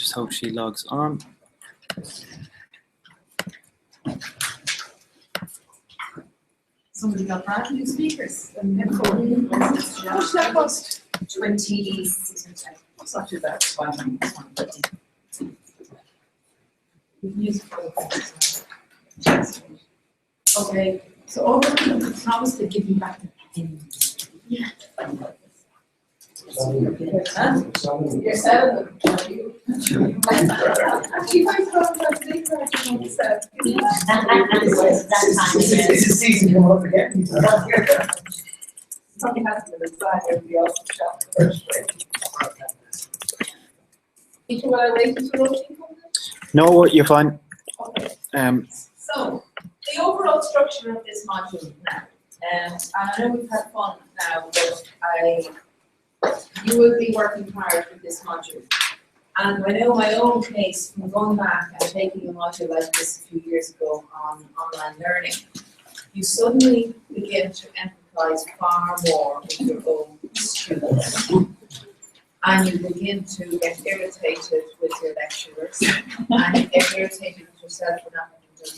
just hope she logs on. Somebody got brand new speakers. How much that cost? 20. It's not too bad. Okay, so over the promise to give you back the penny. Yeah. You're selling them, are you? You guys don't have big practice. It's a season coming up again. Something has to be decided, everybody else will shop first, right? Did you want to wait until Roisin comes in? No, you're fine. Okay. So, the overall structure of this module now, and I know we've had fun now, but you will be working hard with this module. And I know my own case from going back and taking a module like this a few years ago on online learning, you suddenly begin to empathize far more with your own students. And you begin to get irritated with your lecturers, and you get irritated with yourself for not having done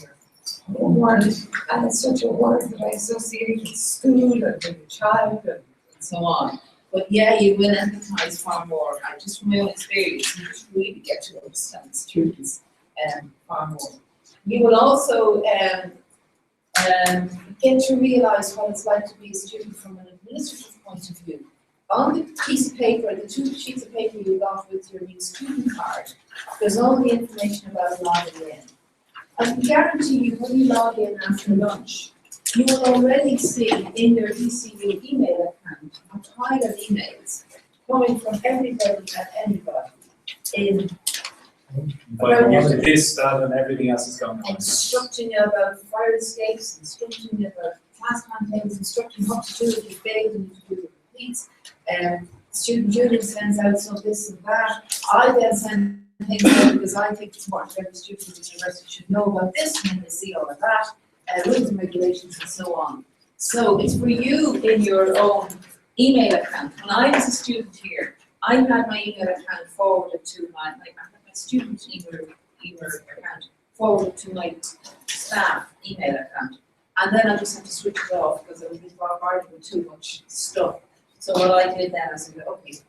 your homework. And it's such a word that I associate with school and with your child and so on. But yeah, you will empathize far more. And just from my own experience, you just really get to understand students far more. You will also get to realize what it's like to be a student from an administrative point of view. On the piece of paper, the 2 sheets of paper you got with your new student card, there's all the information about logging in. I can guarantee you when you log in after lunch, you will already see in your ECU email account a pile of emails coming from everybody and anybody in But this, that, and everything else is going on. instructing you about fire escapes, instructing you about class campaigns, instructing what to do if you fail and to do the completes. Student union sends out some this and that. I then send things out because I think it's important every student in the university should know about this and then they see all of that, rules and regulations and so on. So it's for you in your own email account. When I was a student here, I had my email account forwarded to my student email account forwarded to my staff email account. And then I just had to switch it off because I was bombarded with too much stuff. So what I did then, I said, okay,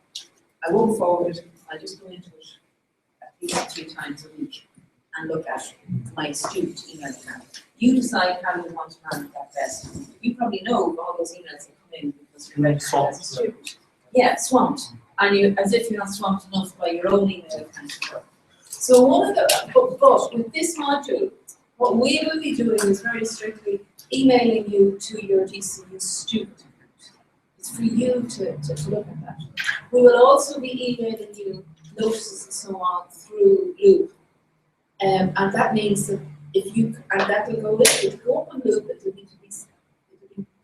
I won't forward it, I'll just go into it at least 3 times a week and look at my student email account. You decide how you want to manage that best. You probably know all those emails that come in because you're registered as a student. Yeah, swamped. And you, as if you're not swamped enough by your own email account. So one of the, but with this module, what we will be doing is very strictly emailing you to your DCU student account. It's for you to look at that. We will also be emailing you notices and so on through Loop. And that means that if you, and that will go with it, go up on Loop, it will be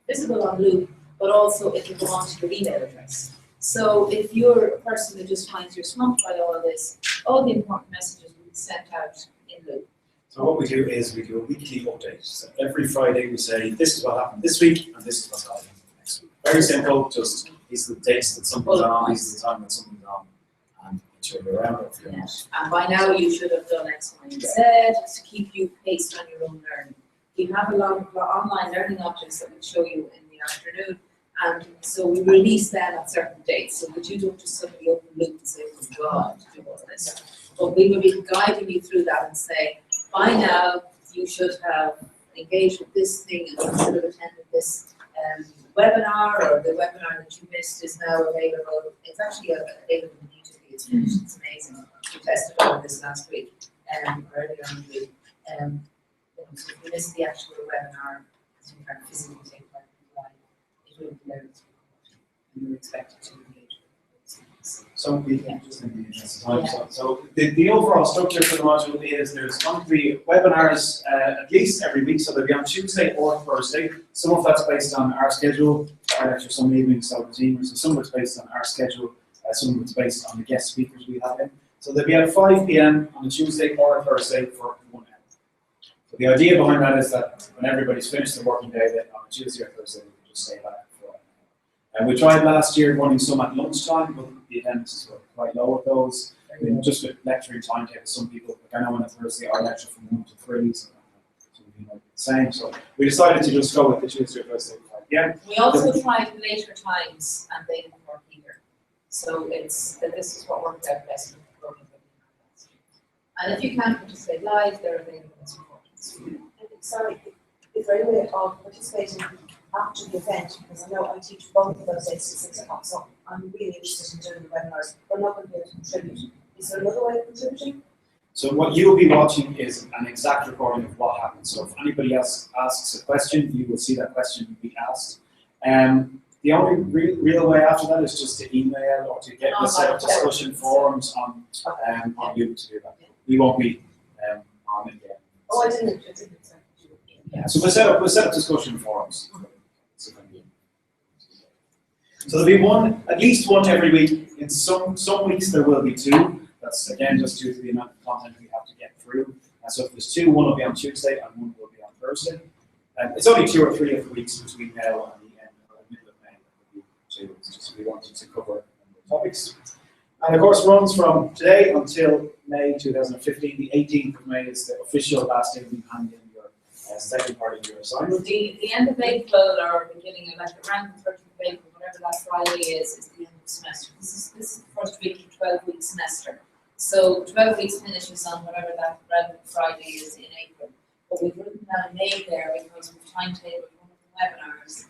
visible on Loop, but also it will go onto your email address. So if you're a person that just finds you're swamped by all of this, all the important messages will be sent out in Loop. So what we do is we do a weekly update. So every Friday we say, this is what happened this week, and this is what's happening next week. Very simple, just these are the dates that something's on, these are the time that something's on, and it should be around it if you want. And by now you should have done X, Y, and Z to keep you paced on your own learning. We have a lot of online learning objects that we'll show you in the afternoon, and so we release them at certain dates, so that you don't just suddenly open Loop and say, oh God, to do all this. But we will be guiding you through that and say, by now you should have engaged with this thing and you should have attended this webinar, or the webinar that you missed is now available. It's actually available in YouTube. It's finished. It's amazing. We tested all of this last week, earlier in the week. So if you missed the actual webinar, so you can't physically take part in the live, it will be there and you're expected to engage with things. So we can just in the interest of time. So the overall structure for the module is there's going to be webinars at least every week, so they'll be on Tuesday or Thursday. Some of that's based on our schedule, for some evenings, so some of it's based on our schedule, some of it's based on the guest speakers we have in. So they'll be at 5 PM on a Tuesday or a Thursday for 1 hour. So the idea behind that is that when everybody's finished their working day, then on a Tuesday or Thursday, we can just stay back for 1 hour. And we tried last year running some at lunchtime, but the attendances were quite low at those. I mean, just with lecturing timetable, some people, like I know on a Thursday, I lecture from 1 to 3, so some people might be the same. So we decided to just go with the Tuesday or Thursday. Yeah. We also tried later times and they didn't work either. So it's that this is what worked out best for the program that we had last year. And if you can't participate live, they're available as recordings. Sorry, is there any way of participating after the event? Because I know I teach both of those days to 6 o'clock, so I'm really interested in doing the webinars. We're not going to be able to contribute. Is there another way of contributing? So what you will be watching is an exact recording of what happened. So if anybody else asks a question, you will see that question be asked. The only real way after that is just to email or to get a set of discussion forums on you to do that. We won't be on it yet. Oh, I didn't. Yeah, so we'll set up discussion forums. So there'll be one, at least one every week. In some weeks there will be 2. That's again just due to the amount of content we have to get through. And so if there's 2, one will be on Tuesday and one will be on Thursday. It's only 2 or 3 of the weeks between now and the end or the middle of May. That will be 2. It's just we wanted to cover a number of topics. And of course runs from today until May 2015. The 18th of May is the official last day we hand in your second part of your assignment. The end of April or beginning of like around the 30th of April, whatever that Friday is the end of the semester. This is the first week of 12-week semester. So 12 weeks finishes on whatever that relevant Friday is in April. But we've written down May there because we've timetabled one of the webinars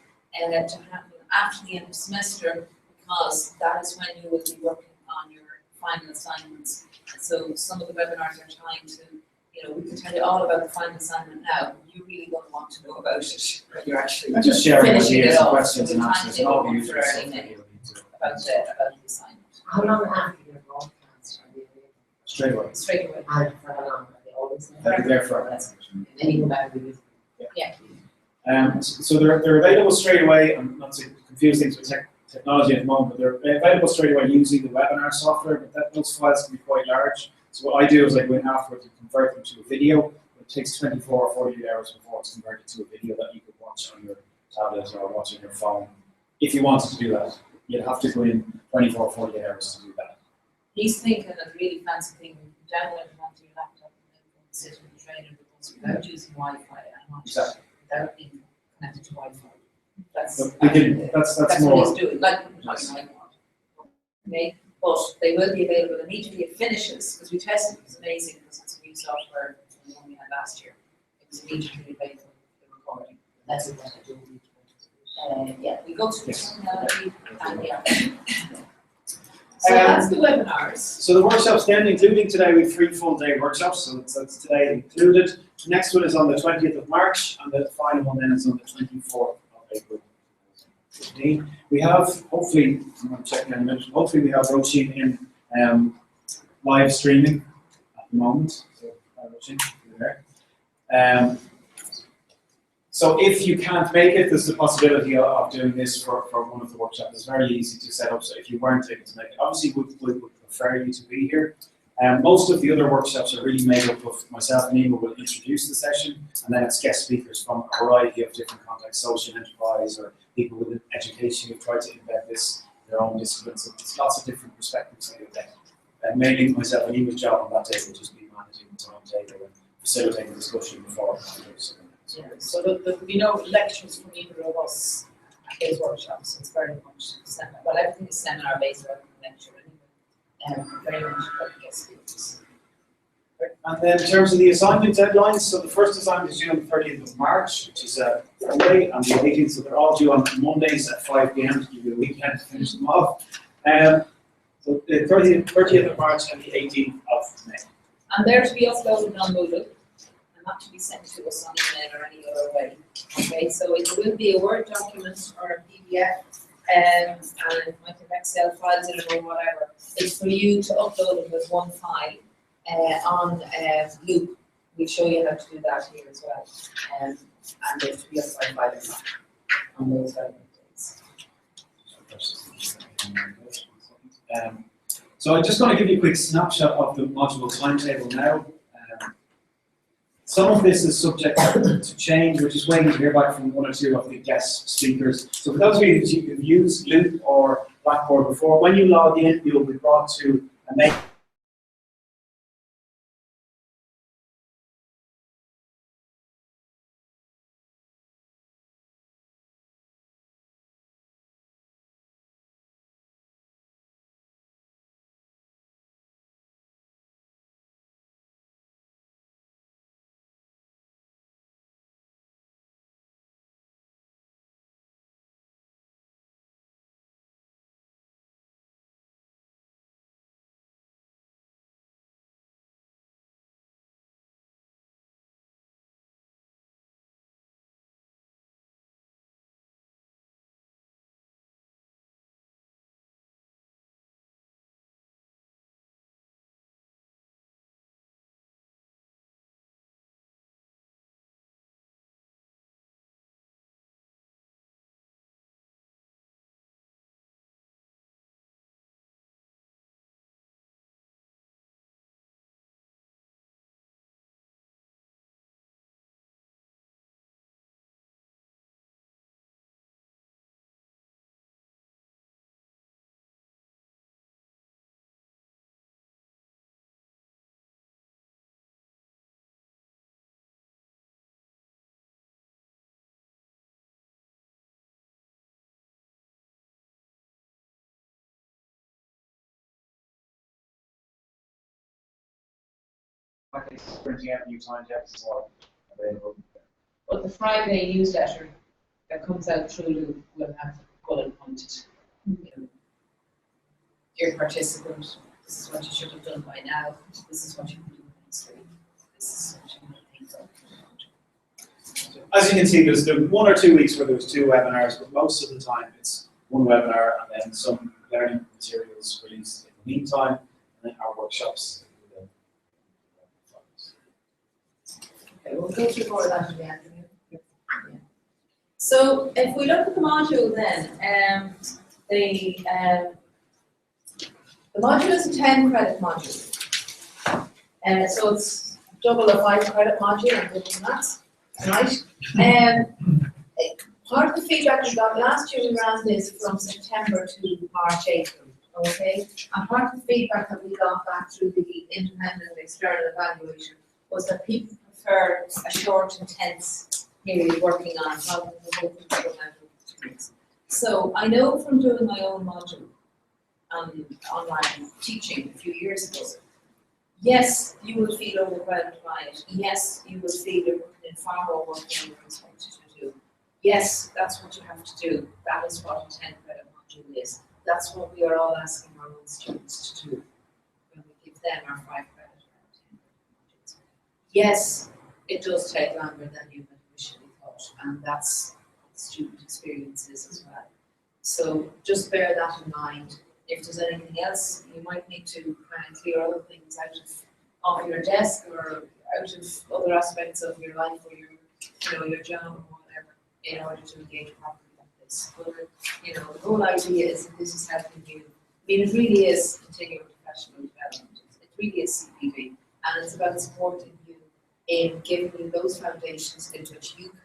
to happen after the end of semester, because that is when you will be working on your final assignments. So some of the webinars are trying to, we can tell you all about the final assignment now. You really don't want to know about it. You're actually And just sharing finishing ideas it and off. questions So and we answers. And timetable all the one usual for stuff early that May you'll need to about the assignment. How long after your broadcast are they available? straight away. Straight away. And for how long are they always They'll be there for That's And then you go back and visit. so they're available straight away, and not to confuse things with technology at the moment, but they're available straight away using the webinar software, but those files can be quite large. So what I do is I go in afterwards and convert them to a video. It takes 24 or 48 hours before it's converted to a video that you can watch on your tablet or watch on your phone. If you wanted to do that, you'd have to go in 24 or 48 hours to do that. He's thinking of a really fancy thing, download it onto your laptop and then sit in the train and without using Wi-Fi and not Exactly. without being connected to Wi-Fi. That's That's what more. he's doing, like iPod. Okay, but they will be available immediately it finishes, because we tested it, it was amazing because it's a new software from the one we had last year. It was immediately available for the recording. That's what I do. Yeah, we go through the functionality and yeah. So that's the webinars. So the workshops then, including today, we have 3 full-day workshops, so that's today included. The next one is on the 20th of March, and the final one then is on the 24th of April. We have, hopefully, I'm going to check in a minute, hopefully we have Roisin in live streaming at the moment. So, Roisin, you're there. So if you can't make it, there's the possibility of doing this for one of the workshops. It's very easy to set up, so if you weren't able to make it, obviously we would prefer you to be here. Most of the other workshops are really made up of myself and Ema will introduce the session, and then it's guest speakers from a variety of different contexts, social enterprise or people within education who've tried to embed this in their own disciplines. So there's lots of different perspectives that you'll get. Mainly myself and Ema's job on that day will just be managing the timetable and facilitating the discussion before and after. Yeah, so there'll be no lectures from either of us at those workshops. It's very much seminar. Well, everything is seminar based rather than lecture anyway. Very much about guest speakers. And then in terms of the assignment deadlines, so the first assignment is due on the 30th of March, which is Friday, and the 18th, so they're all due on Mondays at 5 p.m. to give you a weekend to finish them off. So the 30th of March and the 18th of May. And they're to be uploaded on Moodle. Not to be sent to us on email or any other way. Okay, so it will be a Word document or a PDF, and it might have Excel files in it or whatever. It's for you to upload it as one file on Loop. We'll show you how to do that here as well. And it's to be up by 5 o'clock on those relevant days. So I'm just going to give you a quick snapshot of the module timetable now. Some of this is subject to change. We're just waiting to hear back from 1 or 2 of the guest speakers. So for those of you who've used Loop or Blackboard before, when you log in, you'll be brought to a main printing out new timetables as well available. But the Friday newsletter that comes out through Loop will have bullet pointed, you know, Dear participant, this is what you should have done by now, this is what you can do next week, this is what you can think of. As you can see, there's 1 or 2 weeks where there's 2 webinars, but most of the time it's 1 webinar and then some learning materials released in the meantime, and then our workshops. Okay, we'll go through more of that in the afternoon. Yeah. So if we look at the module then, the module is a 10 credit module. So it's double a 5 credit module, I'm good with maths, right? Part of the feedback we got last year, we ran this from September to March, April, okay? And part of the feedback that we got back through the independent and external evaluation was that people prefer a short, intense period working on it rather than the whole experience. So I know from doing my own module online teaching a few years ago, yes, you will feel overwhelmed by it. Yes, you will feel you're putting in far more work than you're expected to do. Yes, that's what you have to do. That is what a 10 credit module is. That's what we are all asking our own students to do when we give them our 5 credit or 10 credit modules. Yes, it does take longer than you had initially thought, and that's what the student experience is as well. So just bear that in mind. If there's anything else, you might need to kind of clear other things out of your desk or out of other aspects of your life or your, your job or whatever in order to engage properly with this. But, the whole idea is that this is helping you. I mean, it really is continuing professional development. It really is CPD, and it's about supporting you in giving you those foundations in which you can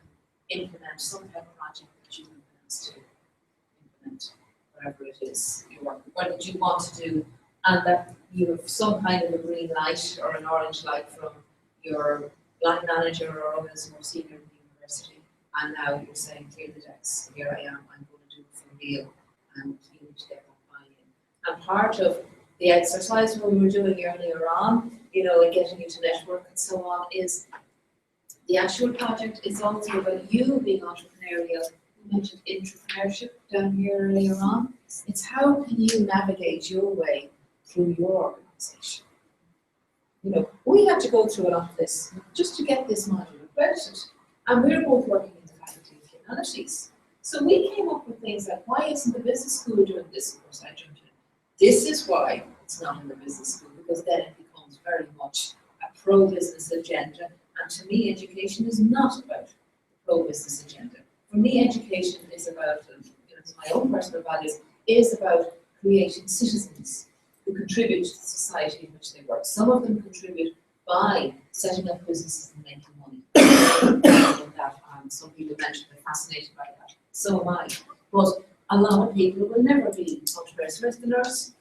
implement some kind of project that you can to implement. Whatever it is what you want to do, and that you have some kind of a green light or an orange light from your line manager or others more senior in the university, and now you're saying, clear the decks, here I am, I'm going to do it for real, and you need to get that buy-in. And part of the exercise we were doing earlier on, and getting you to network and so on, is the actual project is also about you being entrepreneurial. You mentioned entrepreneurship down here earlier on. It's how can you navigate your way through your organisation. We had to go through a lot of this just to get this module accredited, and we're both working in the Faculty of Humanities. So we came up with things like, why isn't the business school doing this? Of course, I jumped in. This is why it's not in the business school, because then it becomes very much a pro-business agenda, and to me, education is not about the pro-business agenda. For me, education is about, my own personal values, is about creating citizens who contribute to the society in which they work. Some of them contribute by setting up businesses and making money. Some people mentioned they're fascinated by that. So am I. But a lot of people will never be entrepreneurs. Where's the nurse?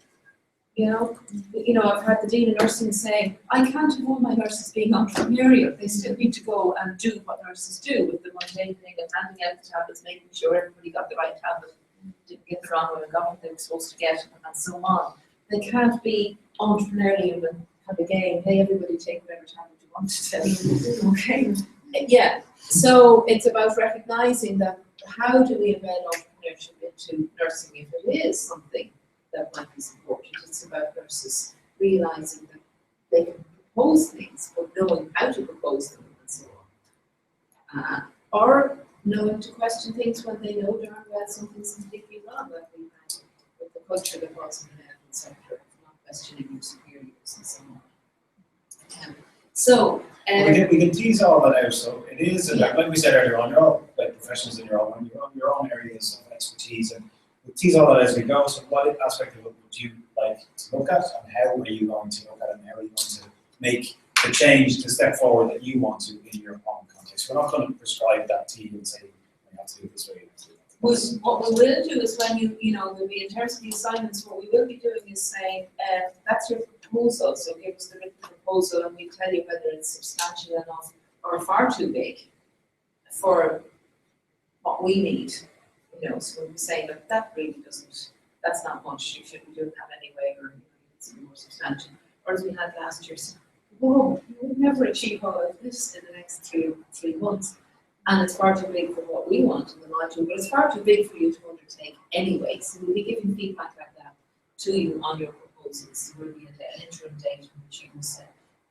I've heard the Dean of Nursing saying, I can't have all my nurses being entrepreneurial. They still need to go and do what nurses do with the mundane thing of handing out the tablets, making sure everybody got the right tablet, didn't get the wrong one, and got what they were supposed to get, and so on. They can't be entrepreneurial and have a game. Hey, everybody take whatever tablet you want to take. Okay? Yeah. So it's about recognizing that how do we embed entrepreneurship into nursing if it is something that might be supported. It's about nurses realizing that they can propose things, but knowing how to propose them and so on. Or knowing to question things when they know darn well something's completely wrong, like we had with the culture that was in the medical sector, not questioning your superiors and so on. We can tease all that out. So it is, like we said earlier on, you're all like professionals in your own areas of expertise, and we'll tease all that as we go. So what aspect of it would you like to look at, and how are you going to look at it, and how are you going to make the change, the step forward that you want to in your own context? We're not going to prescribe that to you and say, you have to do it this way. What we will do is when there'll be in terms of the assignments, what we will be doing is saying, that's your proposal, so give us the written proposal and we'll tell you whether it's substantial enough or far too big for what we need. So we'll be saying that really that's not much, you shouldn't be doing that anyway, or it's more substantial. Or as we had last year, so, whoa, you wouldn't never achieve all of this in the next three months. And it's far too big for what we want in the module, but it's far too big for you to undertake anyway. So we'll be giving feedback like that to you on your proposals. There will be an interim date in which you must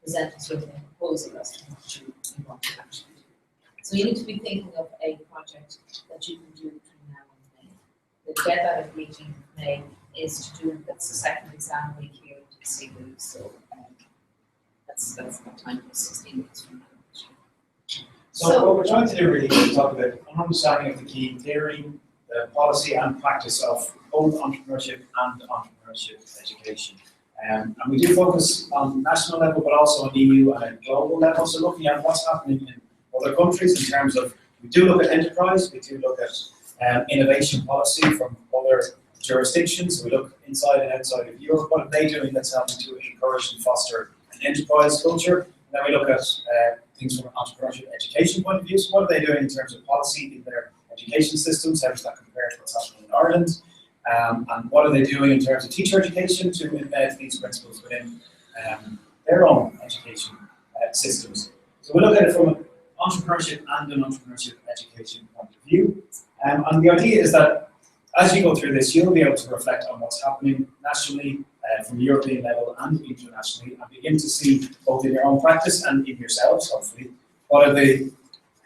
present us with a proposal as to what you want to actually do. So you need to be thinking of a project that you can do between now and May. The deadline of meeting in May is to do, that's the second exam week here in CEEN. So that's what time it is, 16 weeks from now. So what we're trying to do really is talk about an understanding of the key theory, the policy and practice of both entrepreneurship and entrepreneurship education. And we do focus on national level, but also on EU and a global level. So looking at what's happening in other countries in terms of, we do look at enterprise, we do look at innovation policy from other jurisdictions. We look inside and outside of Europe. What are they doing that's helping to encourage and foster an enterprise culture? And then we look at things from an entrepreneurship education point of view. So what are they doing in terms of policy in their education systems? How does that compare to what's happening in Ireland? And what are they doing in terms of teacher education to embed these principles within their own education systems? So we look at it from an entrepreneurship and an entrepreneurship education point of view. And the idea is that as you go through this, you'll be able to reflect on what's happening nationally, from the European level and internationally, and begin to see both in your own practice and in yourselves, hopefully,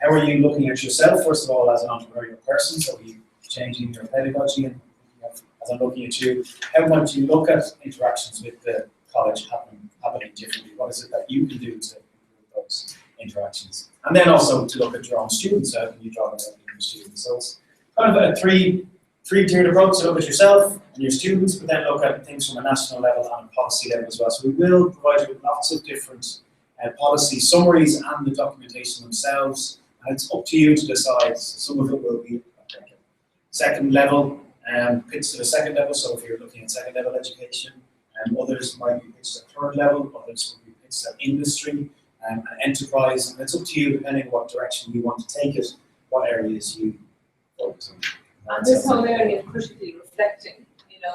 how are you looking at yourself, first of all, as an entrepreneurial person? So are you changing your pedagogy? And as I'm looking at you, how might you look at interactions with the college happening differently? What is it that you can do to improve those interactions? And then also to look at your own students, how can you draw them out in your students? So it's kind of a three-tiered approach to look at yourself and your students, but then look at things from a national level and a policy level as well. So we will provide you with lots of different policy summaries and the documentation themselves, and it's up to you to decide. Some of it will be second level, pitched to the second level, so if you're looking at second level education, others might be pitched at third level, others will be pitched at industry and enterprise, and it's up to you depending on what direction you want to take it, what areas you focus on. And this whole area of critically reflecting,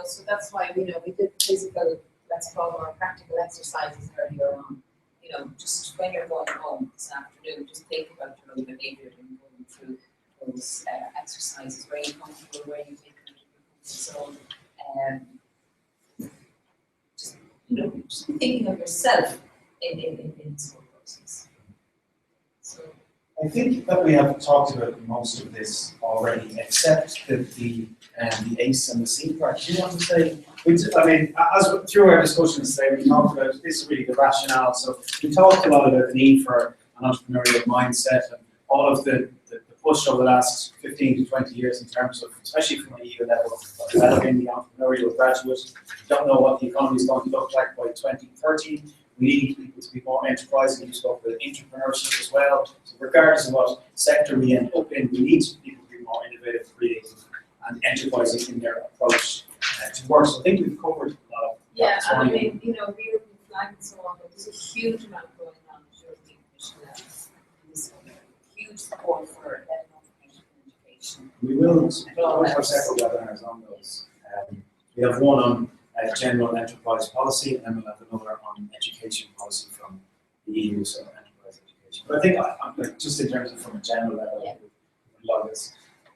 so that's why, we did physical, let's call them our practical exercises earlier on. Just when you're going home this afternoon, just think about your own behaviour and going through those exercises. Where you comfortable, where you think so, just be thinking of yourself in this whole process. So, I think that we have talked about most of this already, except the ACE and the CEEN part. Do you want to say? Through our discussions today, we talked about this is really the rationale. So we talked a lot about the need for an entrepreneurial mindset and all of the push over the last 15 to 20 years in terms of, especially from the EU level, of developing the entrepreneurial graduate. We don't know what the economy is going to look like by 2030. We need people to be more enterprising. You spoke about entrepreneurship as well. So regardless of what sector we end up in, we need people to be more innovative, creative, and enterprising in their approach to work. So I think we've covered a lot of yeah, that. and we were flagging and so on, but there's a huge amount going on at European Commission level. There's huge support for education. We will for several webinars on those. We have one on general enterprise policy, and then we'll have another on education policy from the EU, so enterprise education. But I think just in terms of from a general level, a lot of this.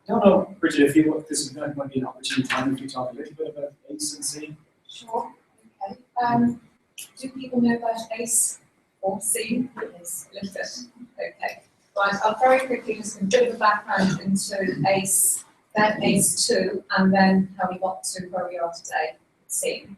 I don't know, Bridget, if you this is might be an opportune time if you talk a little bit about ACE and CEEN. Sure. Okay. Do people know about ACE or CEEN? Yes, a little bit. Okay. Right. I'll very quickly just give a bit of a background into ACE, then ACE 2, and then how we got to where we are today. CEEN.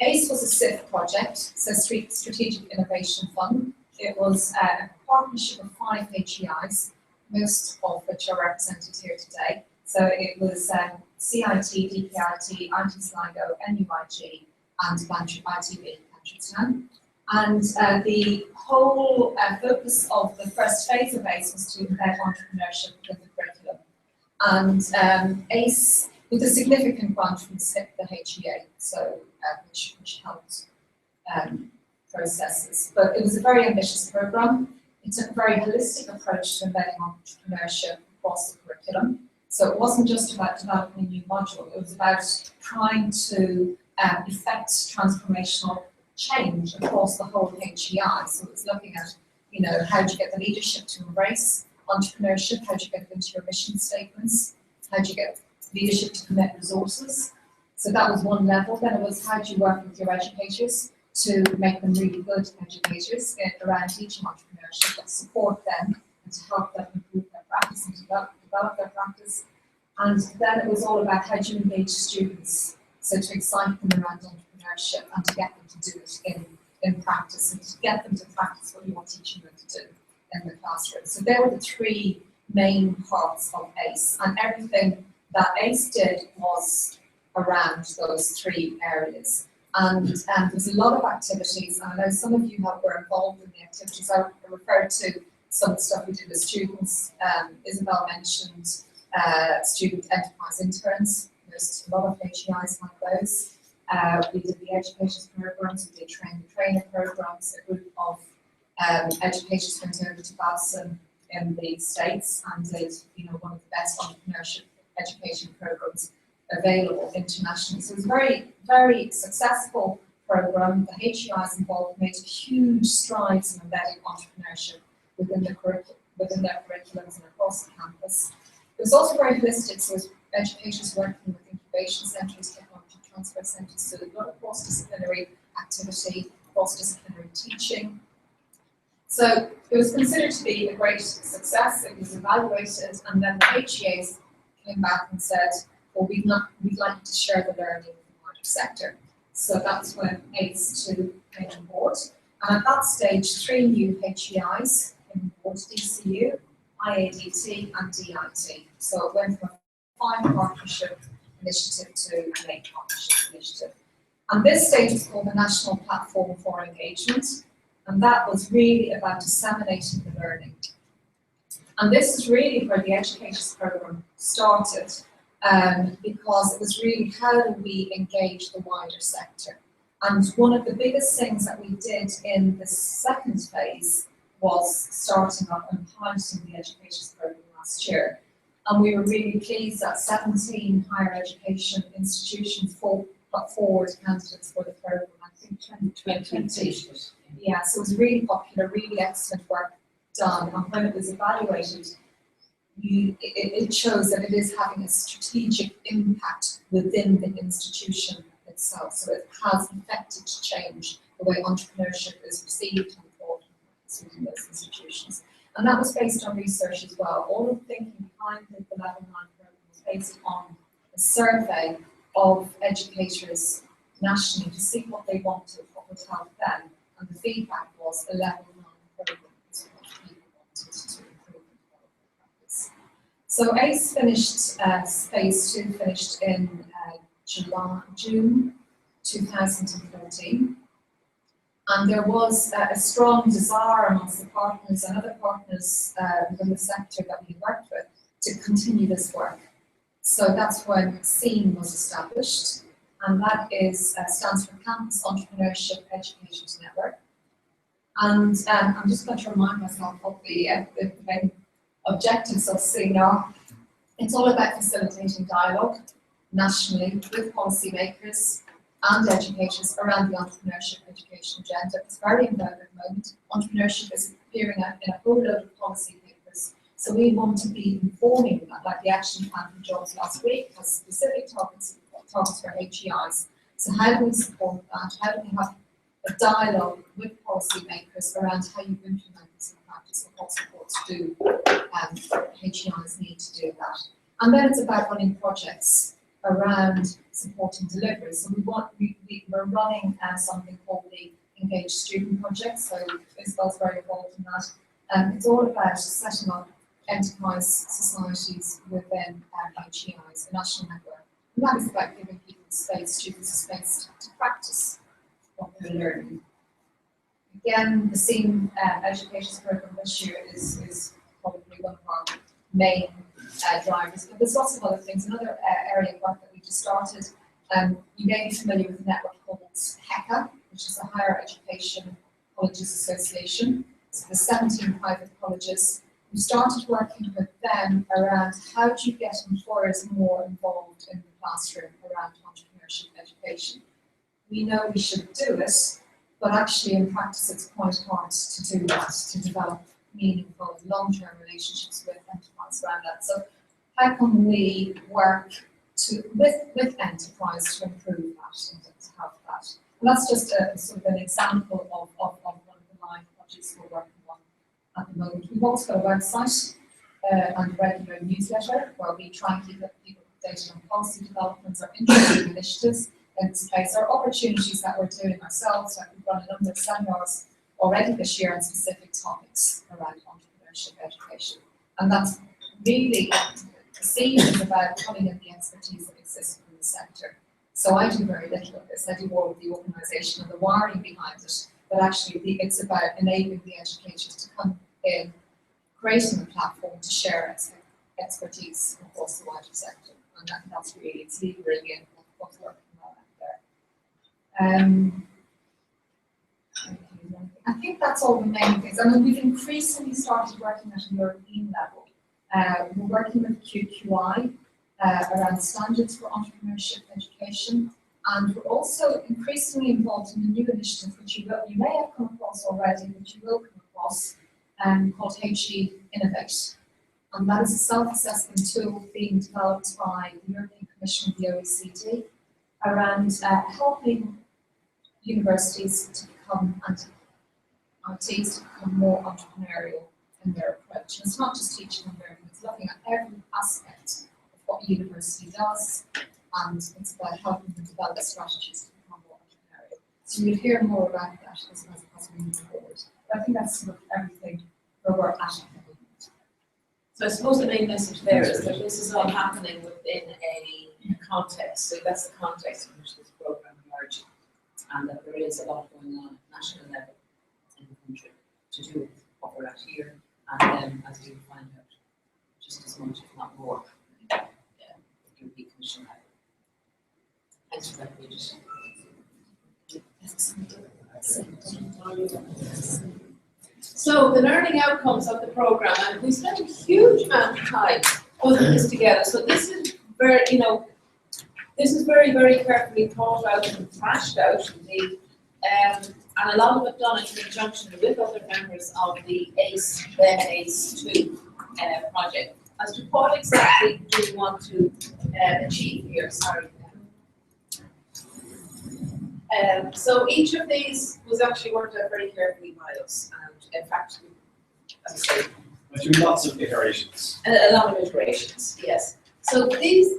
ACE was a SIF project, so Strategic Innovation Fund. It was a partnership of 5 HEIs, most of which are represented here today. So it was CIT, DPIT, Anti-Sligo, NUIG, and ITB, Antrim. And the whole focus of the first phase of ACE was to embed entrepreneurship within the curriculum. And ACE, with a significant grant from the HEA, so which helped processes. But it was a very ambitious program. It took a very holistic approach to embedding entrepreneurship across the curriculum. So it wasn't just about developing a new module, it was about trying to effect transformational change across the whole HEI. So it's looking at, you know, how do you get the leadership to embrace entrepreneurship? How do you get it into your mission statements? How do you get leadership to commit resources? So that was one level. Then it was how do you work with your educators to make them really good educators around teaching entrepreneurship, and support them and to help them improve their practice and develop their practice. And then it was all about how do you engage students, so to excite them around entrepreneurship and to get them to do it in practice and to get them to practice what you are teaching them to do in the classroom. So there were the three main parts of ACE, and everything that ACE did was around those three areas. And there's a lot of activities, and I know some of you were involved in the activities. I referred to some of the stuff we did with students. Isabel mentioned student enterprise interns. There's a lot of HEIs like those. We did the educators programs, we did train-the-trainer programs. A group of educators went over to Babson in the States and did, you know, one of the best entrepreneurship education programs available internationally. So it was a very, very successful program. The HEIs involved made huge strides in embedding entrepreneurship within their curriculums and across the campus. It was also very holistic, so it was educators working with incubation centres, technology transfer centres, so a lot of cross-disciplinary activity, cross-disciplinary teaching. So it was considered to be a great success. It was evaluated, and then the HEAs came back and said, well, we'd like you to share the learning with the wider sector. So that's when ACE2 came on board. And at that stage, 3 new HEIs came on board: DCU, IADT, and DIT. So it went from a 5 partnership initiative to an 8 partnership initiative. And this stage is called the National Platform for Engagement. And that was really about disseminating the learning. And this is really where the educators program started, because it was really how do we engage the wider sector. And one of the biggest things that we did in the second phase was starting up and piloting the educators program last year. And we were really pleased that 17 higher education institutions put forward candidates for the program. I think 2020. Yeah, so it was really popular, really excellent work done. And when it was evaluated, it shows that it is having a strategic impact within the institution itself. So it has affected change the way entrepreneurship is received and thought within those institutions. And that was based on research as well. All of the thinking behind the Level 9 program was based on a survey of educators nationally to see what they wanted, what would help them. And the feedback was a Level 9 program is what people wanted to improve and develop their practice. So ACE finished, phase 2 finished in June 2014. And there was a strong desire amongst the partners and other partners within the sector that we worked with to continue this work. So that's when CEEN was established, and that is stands for Campus Entrepreneurship Educators Network. And I'm just going to remind myself of the main objectives of CEEN are. It's all about facilitating dialogue nationally with policymakers and educators around the entrepreneurship education agenda. It's very in vogue at the moment. Entrepreneurship is appearing in a whole load of policy papers. So we want to be informing that, like the action plan for jobs last week has specific targets for HEIs. So how do we support that? How do we have a dialogue with policymakers around how you implement this in practice and what supports do HEIs need to do that? And then it's about running projects around supporting delivery. So we're running something called the Engaged Student Project. So Isabel's very involved in that. It's all about setting up enterprise societies within HEIs, a national network. And that is about giving people space, students space to practice what they're learning. Again, the CEEN education program this year is probably one of our main drivers, but there's lots of other things. Another area of work that we just started, you may be familiar with a network called HECA, which is the Higher Education Colleges Association. So the 17 private colleges. We started working with them around how do you get employers more involved in the classroom around entrepreneurship education. We know we should do it, but actually in practice it's quite hard to do that, to develop meaningful long-term relationships with enterprise around that. So how can we work with enterprise to improve that and to have that? And that's just a sort of an example of one of the live projects we're working on at the moment. We've also got a website and a regular newsletter where we try and keep people updated on policy developments or interesting initiatives in this space, or opportunities that we're doing ourselves. Like we've run a number of seminars already this year on specific topics around entrepreneurship education. And that's really, the CEEN is about putting in the expertise that exists in the sector. So I do very little of this. I do all of the organisation and the wiring behind it, but actually it's about enabling the educators to come in, creating a platform to share expertise across the wider sector. And that's really, it's levering in what's working well out there. I think that's all the main things. I mean, we've increasingly started working at a European level. We're working with QQI around standards for entrepreneurship education, and we're also increasingly involved in a new initiative which you may have come across already, which you will come across, called HE Innovate. And that is a self-assessment tool being developed by the European Commission and the OECD around helping universities to become and ITs to become more entrepreneurial in their approach. And it's not just teaching and learning, it's looking at every aspect of what university does, and it's about helping them develop strategies to become more entrepreneurial. So you'll hear more about that as we move forward. But I think that's sort of everything where we're at the moment. So I suppose the main message there is that this is all happening within a context. So that's the context in which this program emerged, and that there is a lot going on at national level in the country to do with what we're at here, and then as you find out, just as much, if not more, at the European Commission level. Thanks for that, Regis. So the learning outcomes of the program, and we spent a huge amount of time putting this together. So this is very, this is very, very carefully thought out and thrashed out indeed, and a lot of it done in conjunction with other members of the ACE, then ACE2 project. As to what exactly do we want to achieve here? Sorry. So each of these was actually worked out very carefully by us, and in fact, as I say, lots of iterations. a lot of iterations, yes. So these,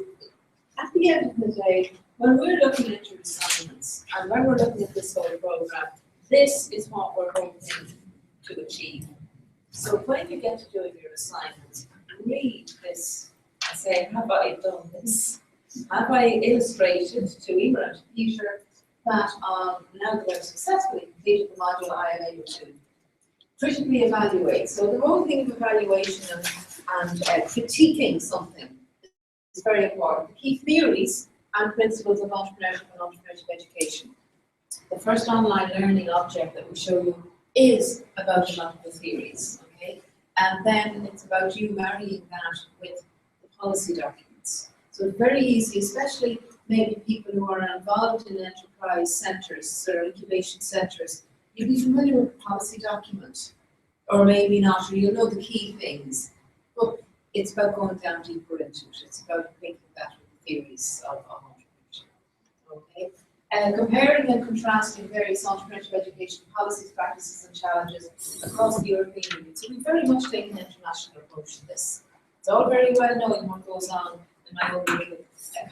at the end of the day, when we're looking at your assignments and when we're looking at this whole program, this is what we're hoping to achieve. So when you get to doing your assignments, read this and say, have I done this? Have I illustrated to Emer and Peter that now that I've successfully completed the module I am able to critically evaluate? So the whole thing of evaluation and critiquing something is very important. The key theories and principles of entrepreneurship and entrepreneurship education. The first online learning object that we show you is about a lot of the theories, okay? And then it's about you marrying that with the policy documents. So it's very easy, especially maybe people who are involved in enterprise centres or incubation centres, you'll be familiar with the policy document, or maybe not, or you'll know the key things. But it's about going down deeper into it. It's about thinking that with the theories of entrepreneurship. Okay? Comparing and contrasting various entrepreneurship education policies, practices, and challenges across the European Union. So we very much take an international approach to this. It's all very well knowing what goes on in my own little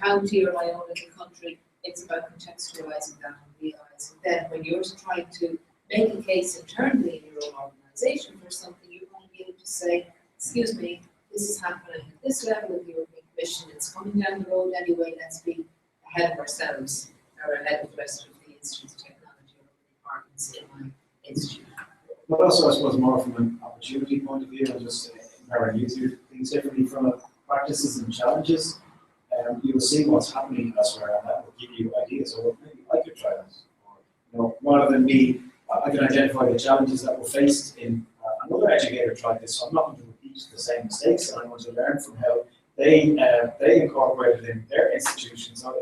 county or my own little country. It's about contextualizing that and realizing then when you're trying to make a case internally in your own organization for something, you're going to be able to say, excuse me, this is happening at this level of the European Commission, it's coming down the road anyway, let's be ahead of ourselves or ahead of the rest of the Institute of Technology or the departments in my institute. But also, I suppose, more from an opportunity point of view, and just empowering you to do things differently from practices and challenges. You will see what's happening elsewhere, and that will give you ideas. Or maybe I could try that. Or, rather than me, I can identify the challenges that were faced in another educator tried this. So I'm not going to repeat the same mistakes, and I want to learn from how they incorporated in their institution. So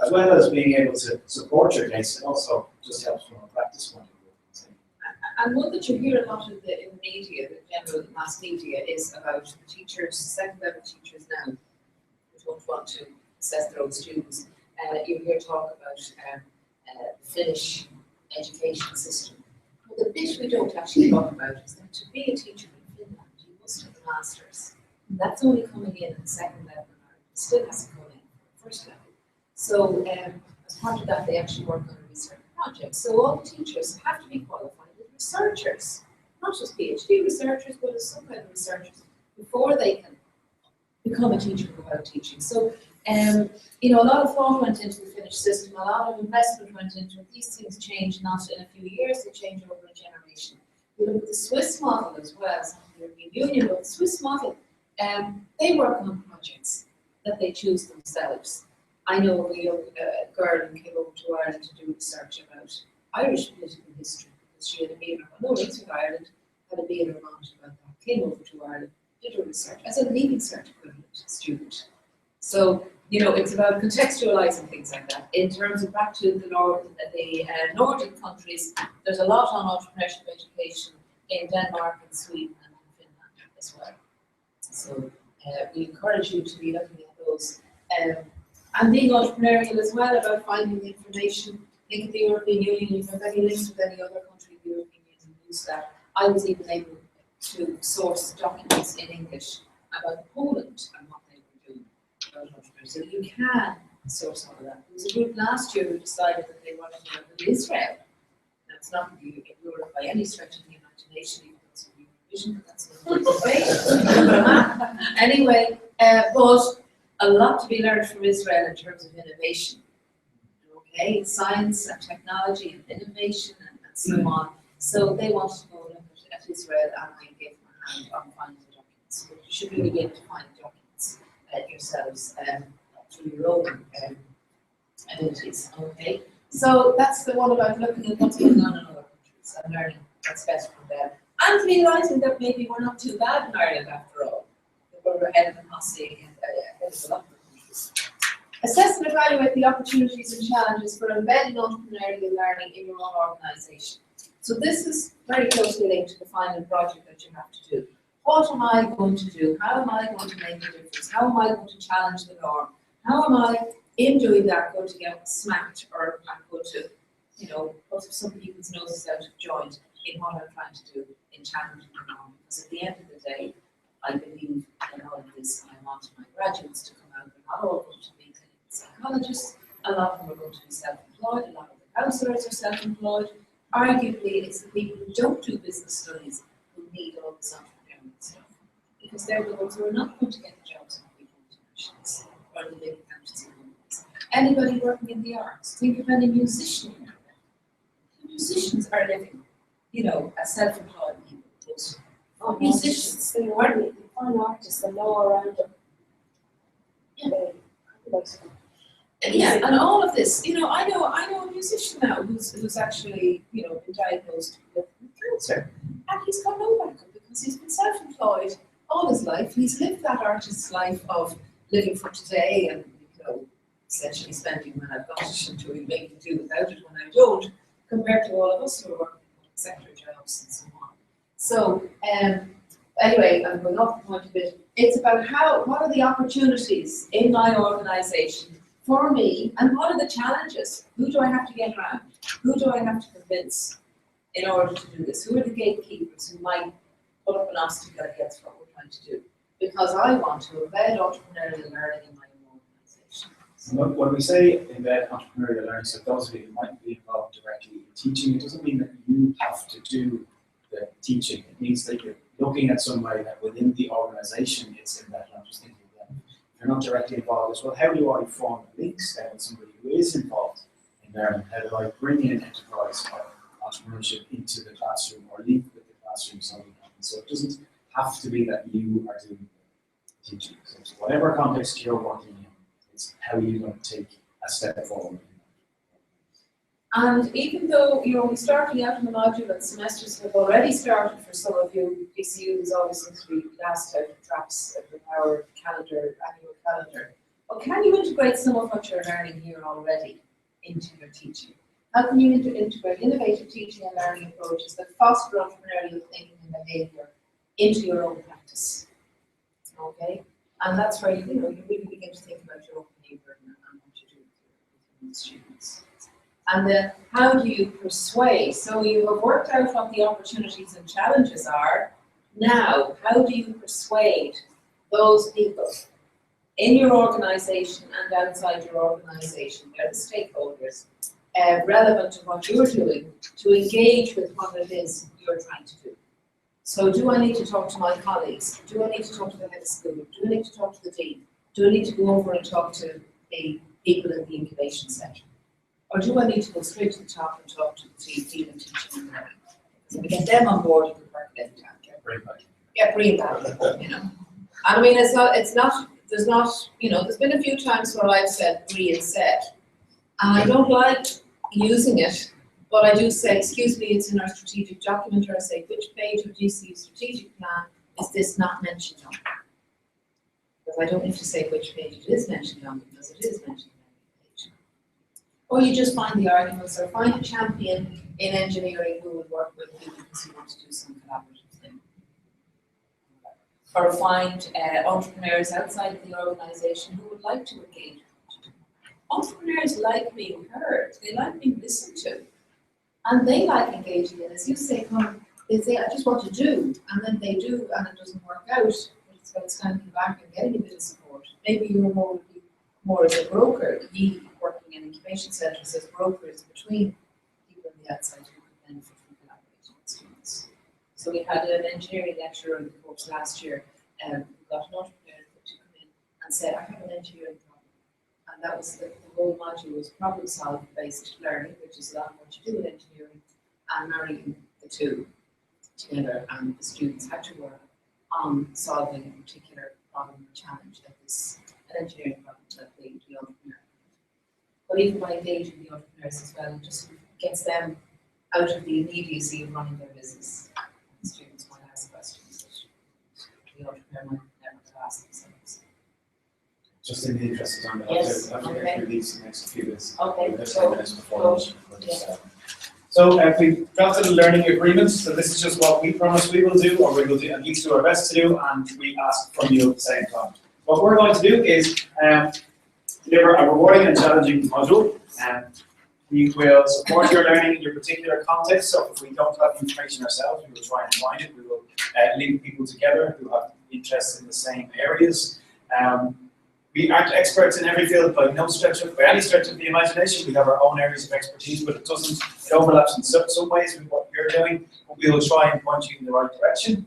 as well as being able to support your case, it also just helps from a practice point of view. And one that you hear a lot in the media, the general mass media, is about the teachers, second level teachers now, who don't want to assess their own students. You hear talk about the Finnish education system. But the bit we don't actually talk about is that to be a teacher in Finland, you must have a master's. That's only coming in at the second level. It still hasn't come in at the first level. So as part of that, they actually work on a research project. So all the teachers have to be qualified as researchers, not just PhD researchers, but as some kind of researchers before they can become a teacher and go out teaching. So you know, a lot of thought went into the Finnish system, a lot of investment went into it. These things change not in a few years, they change over a generation. You look at the Swiss model as well, as the European Union, but the Swiss model, they work on projects that they choose themselves. I know a young girl who came over to Ireland to do research about Irish political history because she had a BA, no links with Ireland, had a BA about that, came over to Ireland, did her research as a leaving cert equivalent student. So, you know, it's about contextualizing things like that. In terms of back to the Nordic countries, there's a lot on entrepreneurship education in Denmark and Sweden and in Finland as well. So we encourage you to be looking at those. And being entrepreneurial as well about finding the information. Think of the European Union, if you have any links with any other country in the European Union, use that. I was even able to source documents in English about Poland and what they were doing about entrepreneurship. So you can source all of that. There was a group last year who decided that they wanted to work with Israel. Now, it's not in Europe by any stretch of the imagination, even though it's a new vision, but that's another debate. Anyway, but a lot to be learned from Israel in terms of innovation. Okay, science and technology and innovation and so on. So they wanted to go look at Israel and I gave them a hand on finding the documents. But you should really be able to find documents yourselves through your own abilities. Okay, so that's the one about looking at what's going on in other countries and learning what's best from them. And realizing that maybe we're not too bad in Ireland after all. We're ahead of the posse and ahead of a lot of countries. Assess and evaluate the opportunities and challenges for embedding entrepreneurial learning in your own organisation. So this is very closely linked to the final project that you have to do. What am I going to do? How am I going to make a difference? How am I going to challenge the norm? How am I, in doing that, going to get smacked or I'm going to, you know, put some people's noses out of joint in what I'm trying to do in challenging the norm? Because at the end of the day, I believe in all of this, and I want my graduates to come out. They're not all going to be clinical psychologists. A lot of them are going to be self-employed. A lot of the counsellors are self-employed. Arguably, it's the people who don't do business studies who need all this entrepreneurial stuff, because they're the ones who are not going to get the jobs in the big multinationals or the big accountancy companies. Anybody working in the arts, think of any musician in there. The musicians are living, you know, as self-employed people. Oh, musicians, they are the fine artists, the know around them. Yeah, and all of this, you know, I know a musician now who's actually, you know, been diagnosed with cancer, and he's got no backup because he's been self-employed all his life. He's lived that artist's life of living for today and, you know, essentially spending when I've got it and doing making do without it when I don't, compared to all of us who are working in sector jobs and so on. So, anyway, I'm going off the point a bit. It's about what are the opportunities in my organisation for me, and what are the challenges? Who do I have to get around? Who do I have to convince in order to do this? Who are the gatekeepers who might put up an obstacle against what we're trying to do? Because I want to embed entrepreneurial learning in my own organisation. So when we say embed entrepreneurial learning, so those of you who might be involved directly in teaching, it doesn't mean that you have to do the teaching. It means that you're looking at somebody that within the organisation it's in that. I'm just thinking that if you're not directly involved as well, how do I form links then with somebody who is involved in learning? How do I bring in enterprise or entrepreneurship into the classroom or link with the classroom? So it doesn't have to be that you are doing the teaching. So it's whatever context you're working in, it's how you're going to take a step forward. And even though you're only starting out in the module and semesters have already started for some of you, PCU is always seems to be last out of tracks with our calendar, annual calendar. But can you integrate some of what you're learning here already into your teaching? How can you integrate innovative teaching and learning approaches that foster entrepreneurial thinking and behaviour into your own practice? Okay, and that's where you really begin to think about your own behaviour and what you do with your students. And then how do you persuade? So you have worked out what the opportunities and challenges are. Now, how do you persuade those people in your organisation and outside your organisation, they're the stakeholders, relevant to what you're doing, to engage with what it is you're trying to do? So do I need to talk to my colleagues? Do I need to talk to the head of school? Do I need to talk to the dean? Do I need to go over and talk to the people in the incubation centre? Or do I need to go straight to the top and talk to the team and teaching and learning? So we get them on board and percolate down. Bring back, you know. And I mean, there's been a few times where I've said Brian said, and I don't like using it, but I do say, excuse me, it's in our strategic document, or I say, which page of DC's strategic plan is this not mentioned on? Because I don't need to say which page it is mentioned on, because it is mentioned on the page. Or you just find the arguments, or find a champion in engineering who will work with you because you want to do some collaborative thing. Or find entrepreneurs outside of the organisation who would like to engage. Entrepreneurs like being heard, they like being listened to, and they like engaging in, as you say, they say, I just want to do, and then they do, and it doesn't work out, but it's about standing back and getting a bit of support. Maybe you're more as a broker, you working in incubation centres as brokers between people on the outside who could benefit from collaborating with students. So we had an engineering lecturer in the course last year, who got an entrepreneur to come in and said, I have an engineering problem. And that was the whole module was problem solving based learning, which is a lot of what you do in engineering, and marrying the two together, and the students had to work on solving a particular problem or challenge that was an engineering problem that the entrepreneur. But even by engaging the entrepreneurs as well, it just gets them out of the immediacy of running their business. The students might ask questions that the entrepreneur might never ask themselves. Just in the interest of time, Yes, I'll have to get through these next few bits. Okay, We've got so 10 minutes before lunch. yeah. So we drafted a learning agreement, so this is just what we promise we will do, or we will do, at least do our best to do, and we ask from you at the same time. What we're going to do is deliver a rewarding and challenging module. We will support your learning in your particular context, so if we don't have information ourselves, we will try and find it. We will link people together who have interests in the same areas. We aren't experts in every field by any stretch of the imagination. We have our own areas of expertise, but it overlaps in some ways with what you're doing, but we will try and point you in the right direction.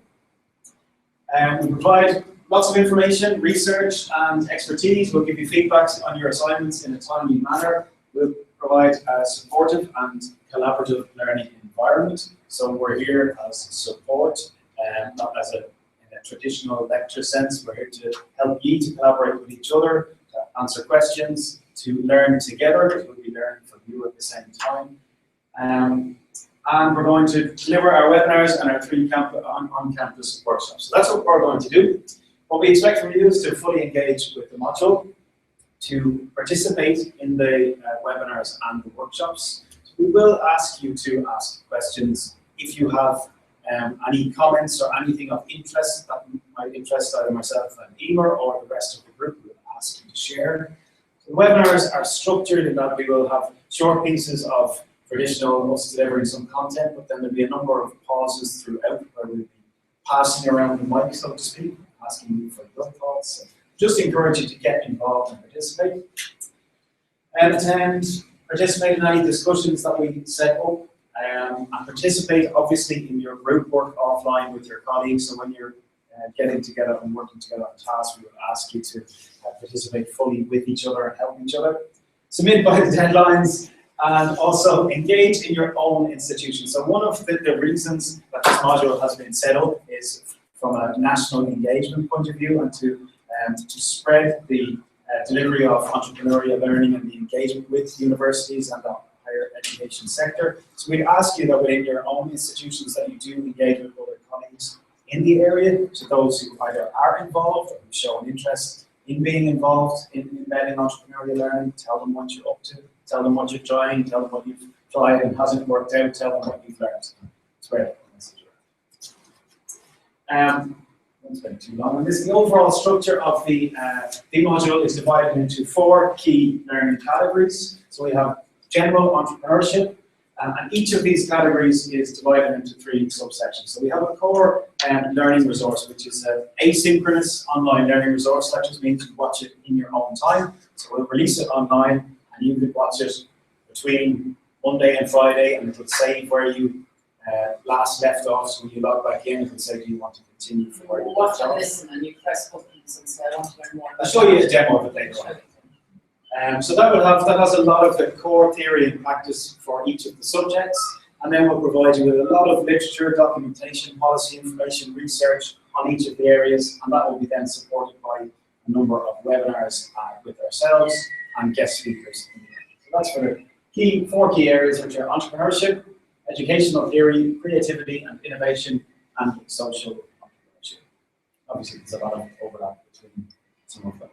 We provide lots of information, research and expertise. We'll give you feedback on your assignments in a timely manner. We'll provide a supportive and collaborative learning environment. So we're here as support, not as in a traditional lecture sense. We're here to help you to collaborate with each other, to answer questions, to learn together, because we'll be learning from you at the same time. And we're going to deliver our webinars and our 3 on-campus workshops. So that's what we're going to do. What we expect from you is to fully engage with the module, to participate in the webinars and the workshops. So we will ask you to ask questions if you have any comments or anything of interest that might interest either myself and Emer or the rest of the group. We'll ask you to share. So the webinars are structured in that we will have short pieces of traditional us delivering some content, but then there'll be a number of pauses throughout where we'll be passing around the mic, so to speak, asking you for your thoughts. So just encourage you to get involved and participate. And attend, participate in any discussions that we set up, and participate obviously in your group work offline with your colleagues. So when you're getting together and working together on tasks, we will ask you to participate fully with each other and help each other. Submit by the deadlines, and also engage in your own institution. So one of the reasons that this module has been set up is from a national engagement point of view, and to spread the delivery of entrepreneurial learning and the engagement with universities and the higher education sector. So we ask you that within your own institutions that you do engage with other colleagues in the area, to those who either are involved or who show an interest in being involved in embedding entrepreneurial learning, tell them what you're up to, tell them what you're trying, tell them what you've tried and hasn't worked out, tell them what you've learned. It's great. Won't spend too long on this. The overall structure of the module is divided into 4 key learning categories. So we have general entrepreneurship, and each of these categories is divided into 3 subsections. So we have a core learning resource, which is an asynchronous online learning resource. That just means you watch it in your own time. So we'll release it online, and you can watch it between Monday and Friday, and it'll save where you last left off. So when you log back in, it'll say, do you want to continue from where you Watch left and off? listen, and you press buttons and say, I want to learn more. I'll show you a demo of it later on. So that has a lot of the core theory and practice for each of the subjects, and then we'll provide you with a lot of literature, documentation, policy information, research on each of the areas, and that will be then supported by a number of webinars with ourselves and guest speakers. So that's for the 4 key areas, which are entrepreneurship, educational theory, creativity and innovation, and social entrepreneurship. Obviously, there's a lot of overlap between some of those.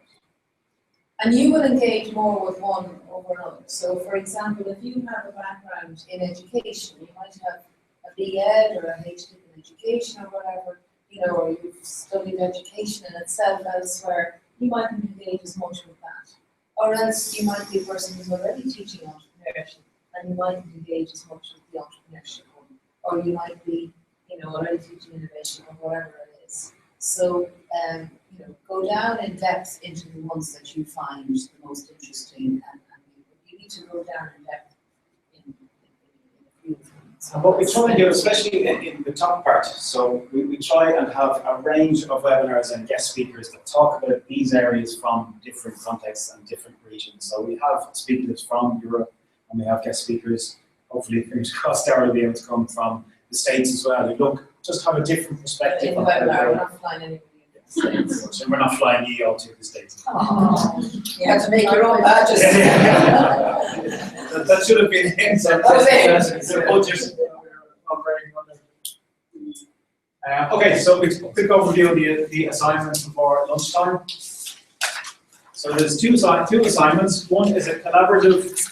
And you will engage more with one over another. So, for example, if you have a background in education, you might have a B.Ed or a HTEC in education or whatever, or you've studied education in itself elsewhere, you mightn't engage as much with that. Or else you might be a person who's already teaching entrepreneurship, and you mightn't engage as much with the entrepreneurship one. Or you might be, already teaching innovation or whatever it is. So, go down in depth into the ones that you find the most interesting, and you need to go down in depth in a few of them. And what we try and do, especially in the top part, so we try and have a range of webinars and guest speakers that talk about these areas from different contexts and different regions. So we have speakers from Europe, and we have guest speakers, hopefully fingers crossed, Darryl will be able to come from the States as well, who just have a different perspective. In the webinar, we're not flying anybody in the States. So we're not flying you all to the States. Oh, you have to make your own badges. That should have been in some budget. Okay, so a quick overview of the assignments before lunchtime. So there's two assignments. One is a collaborative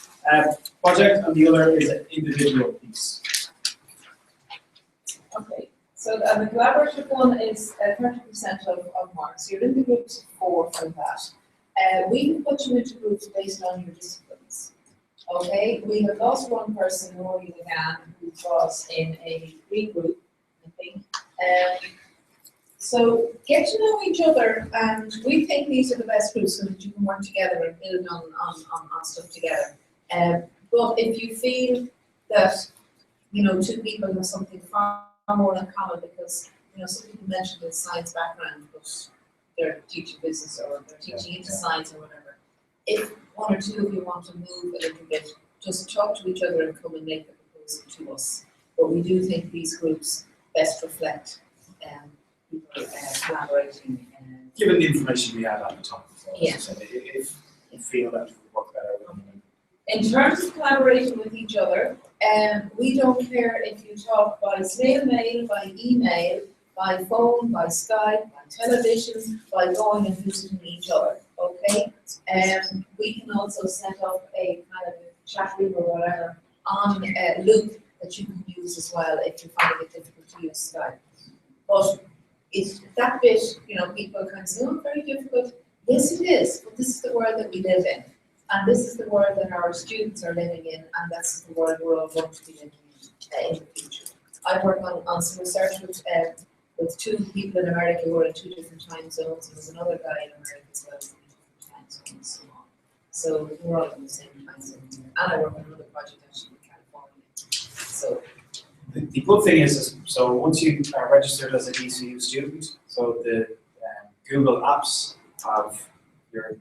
project, and the other is an individual piece. Okay, so the collaborative one is 30% of marks. You're in the groups of 4 for that. We can put you into groups based on your disciplines. Okay, we have lost one person, Roisin, who was in a Greek group, I think. So get to know each other, and we think these are the best groups so that you can work together and build on stuff together. But if you feel that 2 people have something far more in common, because some people mentioned the science background, but they're teaching business or they're teaching into science or whatever. If 1 or 2 of you want to move a little bit, just talk to each other and come and make the proposal to us. But we do think these groups best reflect people collaborating. Given the information we had at the time. So Yeah. If you feel that it would work better. In terms of collaborating with each other, we don't care if you talk by snail mail, by email, by phone, by Skype, by television, by going and visiting each other, okay? We can also set up a kind of a chat room or whatever on Loop that you can use as well if you find it difficult to use Skype. But it's that bit, people kind of say, oh, very difficult. Yes, it is, but this is the world that we live in. And this is the world that our students are living in, and that's the world we're all going to be living in the future. I work on some research with 2 people in America who are in 2 different time zones, and there's another guy in America as well in 2 different time zones and so on. So we're all in the same time zone here. And I work on another project actually in California. So The good thing is, so once you are registered as a DCU student, so the Google Apps have your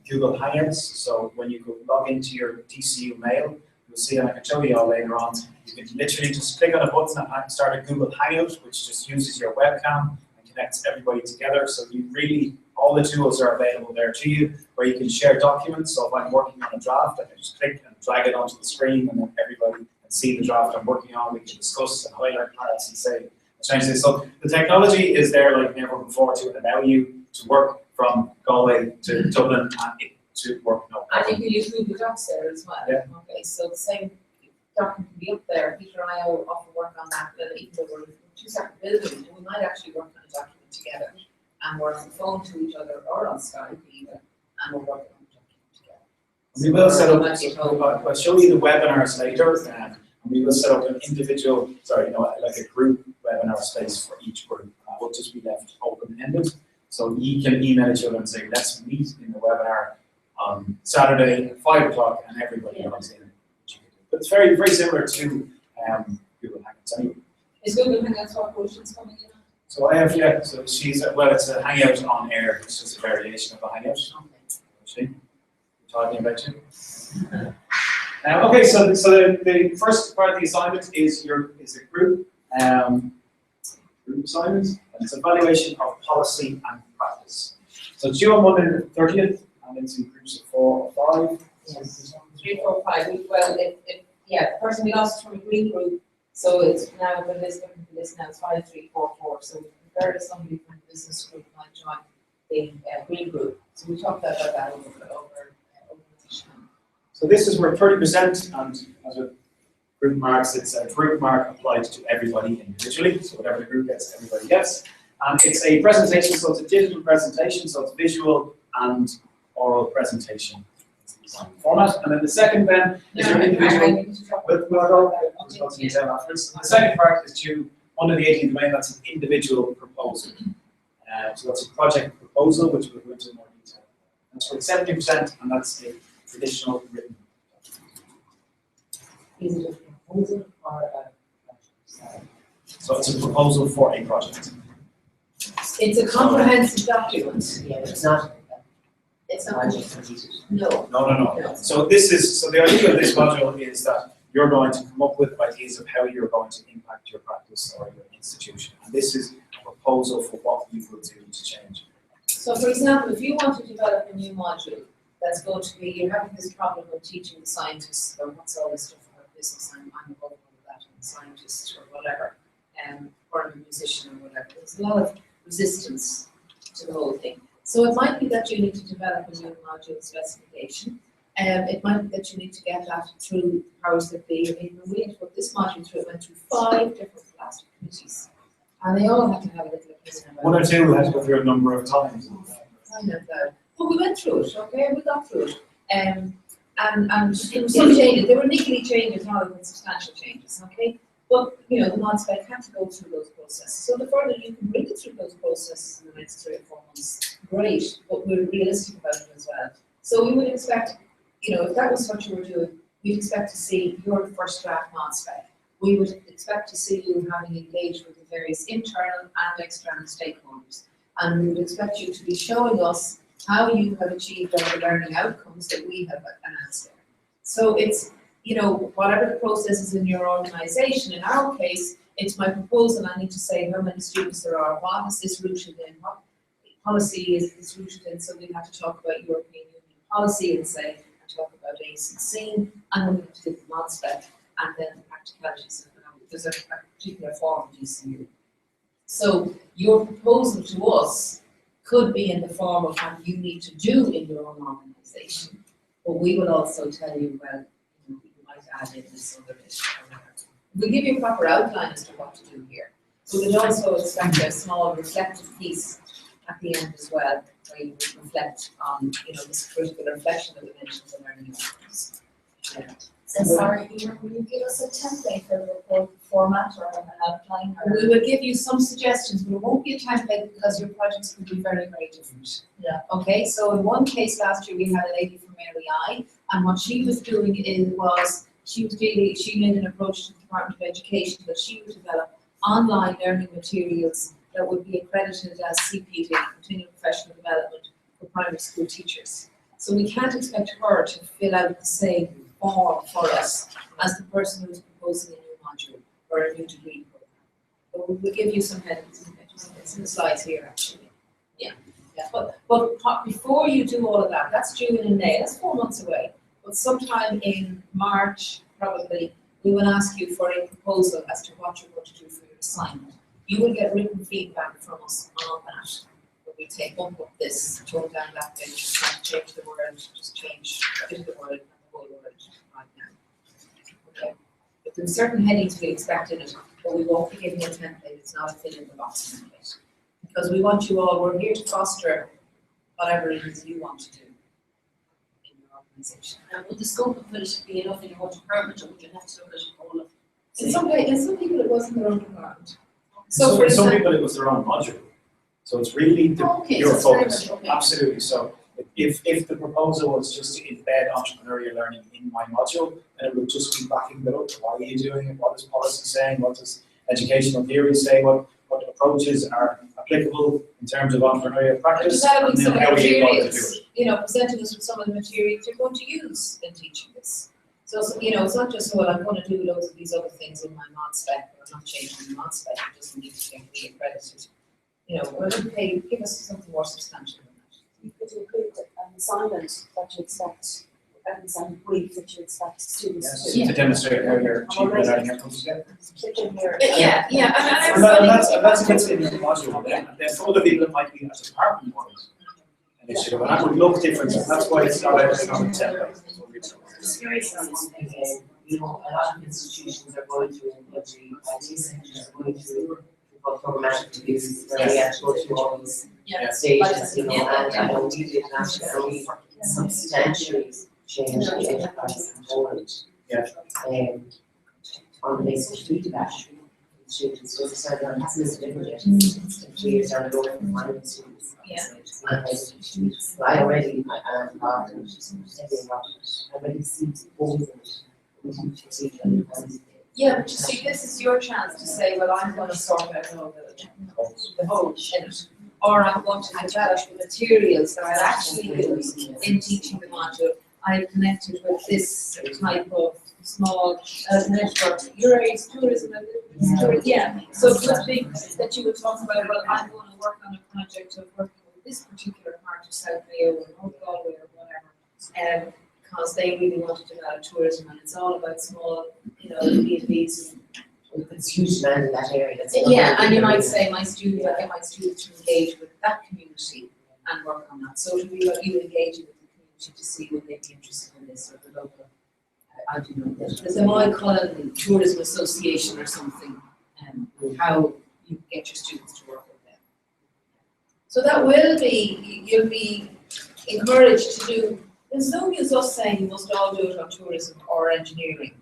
Google Hangouts. So when you go log into your DCU mail, you'll see, and I can show you all later on, you can literally just click on a button and start a Google Hangout, which just uses your webcam and connects everybody together. So you really, all the tools are available there to you, where you can share documents. So if I'm working on a draft, I can just click and drag it onto the screen, and then everybody can see the draft I'm working on. We can discuss and highlight parts and say, change this. So the technology is there like never before to allow you to work from Galway to Dublin, and it to work no And problem. you can use Google Docs there as well. Yeah. Okay, so the same document can be up there. Peter and I often work on that, but even though we're in two separate buildings, we might actually work on a document together. And we're on the phone to each other or on Skype even, and we're working on the document together. We will set up, Might be at home. I'll show you the webinars later, and we will set up an individual, like a group webinar space for each group. Will just be left open-ended, so you can email each other and say, let's meet in the webinar on Saturday at 5 o'clock, and everybody logs in. But it's very, very similar to Google Hangouts anyway. Is Google Hangouts for questions coming in? So I have, yeah, so she's, well, it's a Hangout on air, it's just a variation of a Hangout. She, talking about you. Okay, so the first part of the assignment is a group assignment, and it's evaluation of policy and practice. So it's due on Monday the 30th, and it's in groups of 4 or 5. Yes. 3, 4, 5. Well, the person we lost from a green group, so it's now the list looking for this now. It's 5, 3, 4, 4. So compared to somebody from the business group might join the green group. So we talked about that over this time. So this is where 30%, and as a group marks, it's a group mark applied to everybody individually. So whatever the group gets, everybody gets. And it's a presentation, so it's a digital presentation, so it's visual and oral presentation format. And then the second then is your individual. The second part is due under the 18th of May, that's an individual proposal. So that's a project proposal, which we'll go into more detail. That's for 70%, and that's a traditional written document. Is it a proposal or a? So it's a proposal for a project. It's a comprehensive document. Yeah, it's not. It's not. Project completed. No. No. So the idea of this module is that you're going to come up with ideas of how you're going to impact your practice or your institution. And this is a proposal for what you will do to change. So for example, if you want to develop a new module that's going to be, you're having this problem of teaching the scientists, or what's all this stuff about business, I'm above all of that, I'm a scientist or whatever, or I'm a musician or whatever. There's a lot of resistance to the whole thing. So it might be that you need to develop a new module specification. It might be that you need to get that through the powers that be. I mean, we had to put this module through, it went through 5 different plastic committees. And they all had to have a little opinion about it. 1 or 2 had to go through a number of times. I know that. But we went through it, okay? We got through it. And there were some changes. There were niggly changes rather than substantial changes, okay? But, you know, the non-spec had to go through those processes. So the further you can bring it through those processes in the next 3 or 4 months, great, but we're realistic about it as well. So we would expect, you know, if that was what you were doing, we'd expect to see your first draft non-spec. We would expect to see you having engaged with the various internal and external stakeholders. And we would expect you to be showing us how you have achieved all the learning outcomes that we have announced there. So it's, you know, whatever the process is in your organisation, in our case, it's my proposal. I need to say how many students there are, what is this rooted in, what policy is this rooted in. So we have to talk about European Union policy and say, and talk about ACE and CEEN, and then we have to give the non-spec, and then the practicalities. There's a particular form of DCU. So your proposal to us could be in the form of what you need to do in your own organisation, but we will also tell you, well, you know, you might add in this other bit or whatever. We'll give you a proper outline as to what to do here. We would also expect a small reflective piece at the end as well, where you would reflect on, you know, this critical reflection that we mentioned in learning outcomes. Yeah. And sorry, will you give us a template for the report format or an outline? Or? We will give you some suggestions, but it won't be a template because your projects could be very, very different. Yeah. Okay, so in one case last year we had a lady from Mary I, and what she was doing she made an approach to the Department of Education that she would develop online learning materials that would be accredited as CPD, Continuing Professional Development, for primary school teachers. So we can't expect her to fill out the same form for us as the person who's proposing a new module or a new degree program. But we'll give you some headings. It's in the slides here, actually. Yeah. But before you do all of that, that's due in May. That's 4 months away. But sometime in March, probably, we will ask you for a proposal as to what you're going to do for your assignment. You will get written feedback from us on that. we take up this, tone down that bit, just try to change the word, just change a bit of the word and the whole word right now. Okay. But there are certain headings we expect in it, but we won't be giving a template, it's not a fill in the box template. Because we want you all, we're here to foster whatever it is you want to do in your organisation. And would the scope of it be enough in your whole department, or would you have to look at all of? In some people it wasn't their own department. So So for for some example, people, it was their own module. So it's really Okay, your so it's very focus. much okay. Absolutely. So if the proposal was just to embed entrepreneurial learning in my module, then it would just be backing that up. Why are you doing it? What is policy saying? What does educational theory say? What approaches are applicable in terms of entrepreneurial practice? developing And then some of how the are you going to do materials, it? you know, presenting us with some of the materials you're going to use in teaching this. So, you know, it's not just, well, I'm going to do loads of these other things in my mod spec, or I'm not changing the mod spec, it doesn't need to get reaccredited. You know, we're going to pay, give us something more substantial than that. You could include an assignment that you expect, an assignment brief that you expect students Yes, to. to demonstrate how your achievement learning outcomes together. Click in here. Yeah, And that's gets in your module then. And then for other people, it might be a department-wide initiative, and that would look different. So that's why it's not a common template. Just curious on this, you know, a lot of institutions are going through, the IT centers are going through programmatic reviews, where we have to go through all these Yeah. stages, you know, and I know we did actually substantially change the enterprise component. Yeah. On the basis of feedback, students, so it's not, it hasn't been different yet, it's 3 years down the road for final students. Yeah. I already, I am involved in setting up, I already see goals in it. Yeah, but you see, this is your chance to say, well, I'm going to sort out all the whole in it. Or I'm going to develop the materials that I'll actually use in teaching the module. I've connected with this type of small network. Your area is tourism, yeah. So it would be that you would talk about, well, I'm going to work on a project of working with this particular part of South Mayo or North Galway or whatever, because they really want to develop tourism, and it's all about small, you know, B&Bs. It's huge demand in that area. Yeah, and you might say, my students, I get my students to engage with that community and work on that. So it would be about you engaging with the community to see would they be interested in this, or the local, I don't know, there's a Moycullen Tourism Association or something, how you get your students to work with them. So that will be, you'll be encouraged to do, there's no use us saying you must all do it on tourism or engineering.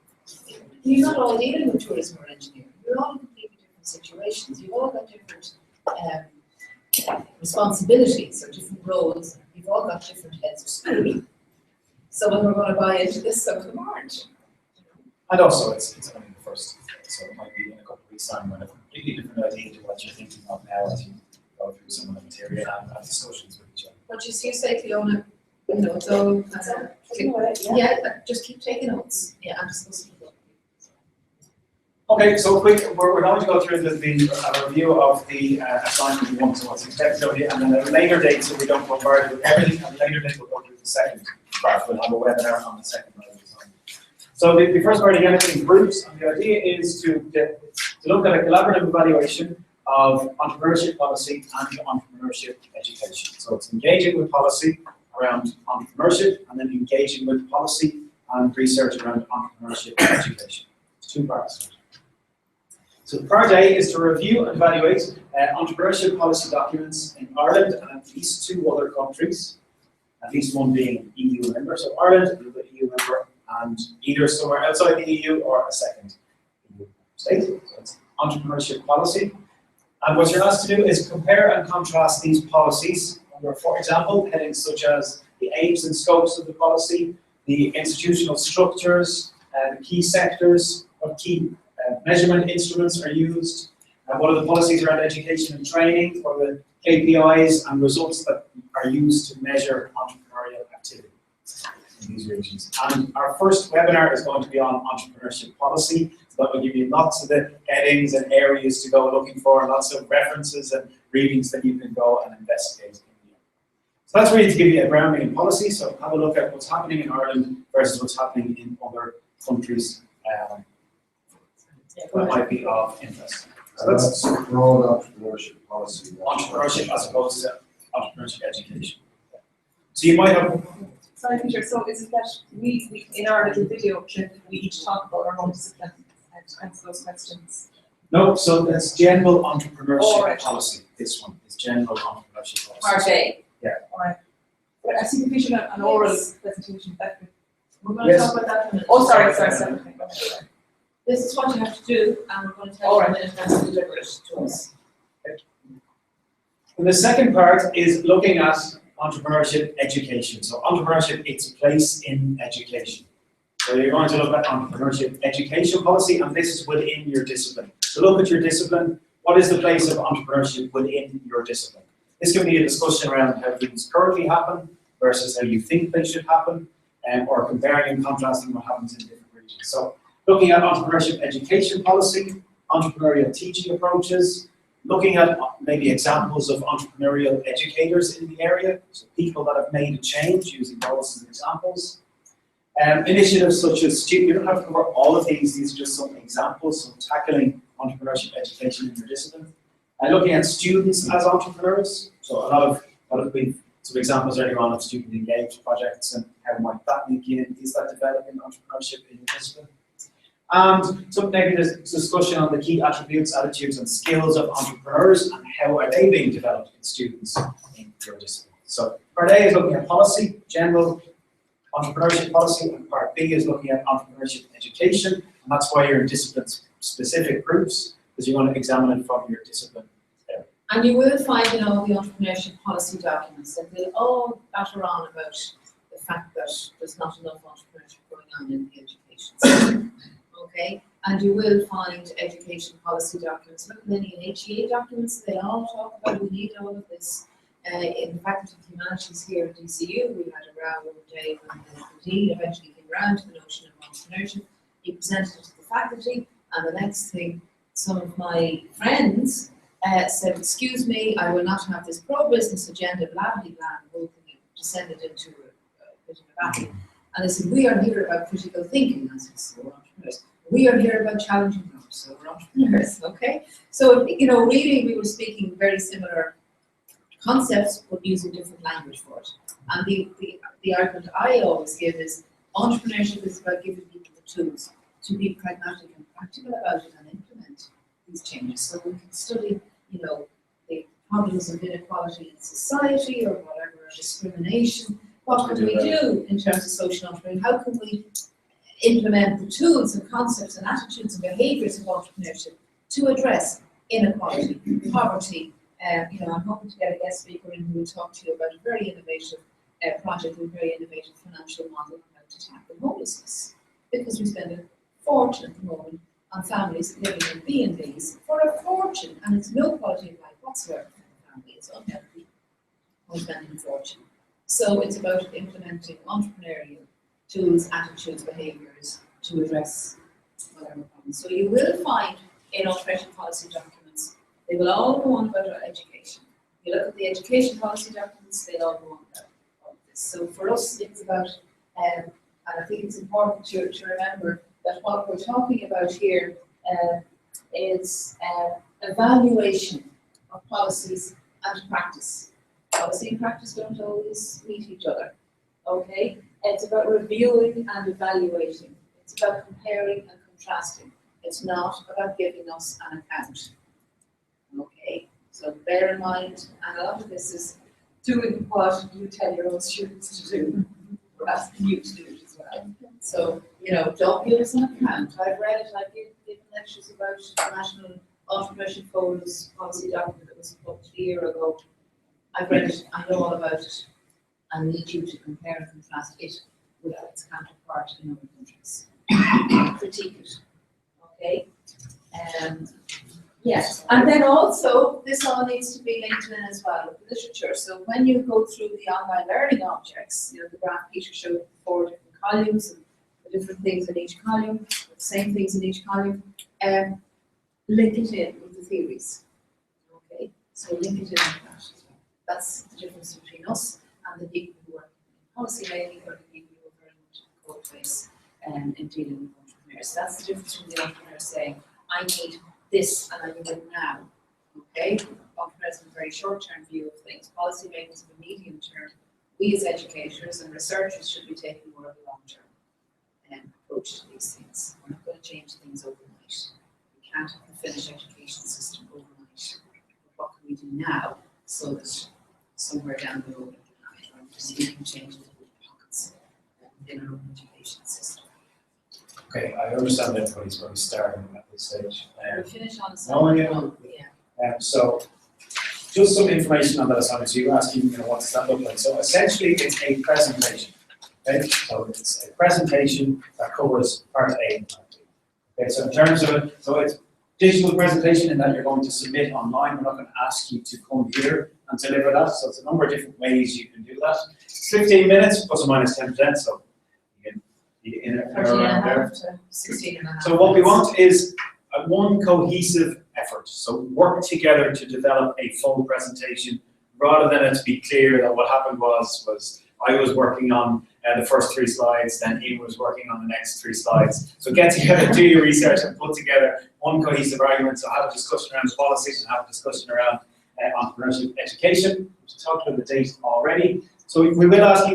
You're not all dealing with tourism or engineering. You're all in completely different situations. You've all got different responsibilities or different roles. You've all got different heads of school. Some of them are going to buy into this, some of them aren't. And also, it's only the first, so it might be in a couple of weeks' time when a completely different idea to what you're thinking of now as you go through some of the material and have discussions with each other. What you say, Fiona, you know, it's all, yeah, just keep taking notes. Yeah, I'm just Okay, so quick, we're going to go through a review of the assignment one, so what's expected of you, and then at a later date, so we don't bombard with everything, at a later date we'll go through the second part. We'll have a webinar on the second part of the assignment. So the first part again is groups, and the idea is to look at a collaborative evaluation of entrepreneurship policy and entrepreneurship education. So it's engaging with policy around entrepreneurship, and then engaging with policy and research around entrepreneurship education. It's 2 parts. So part A is to review and evaluate entrepreneurship policy documents in Ireland and at least 2 other countries, at least one being EU member. So Ireland, another EU member, and either somewhere outside the EU or a second EU state. So it's entrepreneurship policy. And what you're asked to do is compare and contrast these policies under, for example, headings such as the aims and scopes of the policy, the institutional structures, the key sectors, what key measurement instruments are used, what are the policies around education and training, what are the KPIs and results that are used to measure entrepreneurial activity in these regions. And our first webinar is going to be on entrepreneurship policy. So that will give you lots of the headings and areas to go looking for, lots of references and readings that you can go and investigate. So that's really to give you a grounding in policy. So have a look at what's happening in Ireland versus what's happening in other countries that might be of interest. So that's broad entrepreneurship policy. entrepreneurship as opposed to entrepreneurship education. So you might have, Sorry, Peter, so is it that we in our little video clip, we each talk about our own discipline and answer those questions? no, so that's general entrepreneurship Alright. policy. This one is general entrepreneurship policy. Part A. Alright. But I see we should have an oral presentation, that could. We're going to Yes. talk about that in a minute. Oh, sorry, separately. This is what you have to do, and we're going to tell you in a minute how to deliver it to us. And the second part is looking at entrepreneurship education. So entrepreneurship, its place in education. So you're going to look at entrepreneurship education policy, and this is within your discipline. So look at your discipline. What is the place of entrepreneurship within your discipline? This can be a discussion around how things currently happen versus how you think they should happen, or comparing and contrasting what happens in different regions. So looking at entrepreneurship education policy, entrepreneurial teaching approaches, looking at maybe examples of entrepreneurial educators in the area, so people that have made a change, using those as examples. Initiatives such as, you don't have to cover all of these are just some examples, so tackling entrepreneurship education in your discipline. And looking at students as entrepreneurs, so a lot of been some examples earlier on of student engaged projects and how might that link in, is that developing entrepreneurship in your discipline? And so maybe there's discussion on the key attributes, attitudes and skills of entrepreneurs and how are they being developed in students in your discipline. So part A is looking at policy, general entrepreneurship policy, and part B is looking at entrepreneurship education, and that's why you're in discipline-specific groups, because you want to examine it from your discipline. And you will find in all the entrepreneurship policy documents that they'll all batter on about the fact that there's not enough entrepreneurship going on in the education system. Okay? And you will find education policy documents, look at any HEA documents, they all talk about we need all of this. In the Faculty of Humanities here at DCU, we had a row one day when the dean eventually came around to the notion of entrepreneurship. He presented it to the faculty, and the next thing, some of my friends said, excuse me, I will not have this pro-business agenda, blah, blah, blah, and whole thing descended into a bit of a battle. And they said, we are here about critical thinking, as so we're entrepreneurs. We are here about challenging jobs, so we're entrepreneurs, okay? So, you know, really we were speaking very similar concepts, but using different language for it. And the argument I always give is, entrepreneurship is about giving people the tools to be pragmatic and practical about it and implement these changes. So we can study, you know, the problems of inequality in society or whatever, discrimination. What can we do in terms of social entrepreneurship? How can we implement the tools and concepts and attitudes and behaviours of entrepreneurship to address inequality, poverty? You know, I'm hoping to get a guest speaker in who will talk to you about a very innovative project and a very innovative financial model on how to tackle homelessness. Because we spend a fortune at the moment on families living in B&Bs for a fortune, and it's no quality of life whatsoever for the family. It's unhealthy. We're spending a fortune. So it's about implementing entrepreneurial tools, attitudes, behaviours to address whatever problems. So you will find in entrepreneurship policy documents, they will all go on about our education. You look at the education policy documents, they'll all go on about all of this. So for us, it's about, and I think it's important to remember that what we're talking about here is evaluation of policies and practice. Policy and practice don't always meet each other, okay? It's about reviewing and evaluating. It's about comparing and contrasting. It's not about giving us an account, okay? So bear in mind, and a lot of this is doing what you tell your own students to do. We're asking you to do it as well. So, you know, don't give us an account. I've read it, I've given lectures about the National Entrepreneurship Forum's policy document that was published a year ago. I've read it, I know all about it. I need you to compare and contrast it with its counterpart in other countries. Critique it, okay? Yes, and then also, this all needs to be linked in as well with literature. So when you go through the online learning objects, you know, the graph Peter showed 4 different columns and the different things in each column, the same things in each column, link it in with the theories, okay? So link it in with that as well. That's the difference between us and the people who work in policy making or the people who are very much in the code face in dealing with entrepreneurs. That's the difference between the entrepreneur saying, I need this and I need it now. Okay? Entrepreneur present, very short-term view of things. Policymakers have a medium term. We as educators and researchers should be taking more of a long-term approach to these things. We're not going to change things overnight. We can't have the Finnish education system overnight. But what can we do now so that somewhere down the road we can change the pockets within our own education system? Okay, I understand that everybody's going to start at this stage. We'll finish on the Oh, yeah. yeah. So, just some information on that assignment. So you're asking, what does that look like? So essentially, it's a presentation. Okay, so it's a presentation that covers part A and part B. Okay, so in terms of it, so it's digital presentation in that you're going to submit online. We're not going to ask you to come here and deliver that. So it's a number of different ways you can do that. 15 minutes plus or minus 10%. So you can be in it around there. 16.5. So what we want is one cohesive effort. So work together to develop a full presentation, rather than it to be clear that what happened was I was working on the first 3 slides, then Ian was working on the next 3 slides. So get together, do your research, and put together one cohesive argument. So have a discussion around policies and have a discussion around entrepreneurship education. We talked about the date already. So we will ask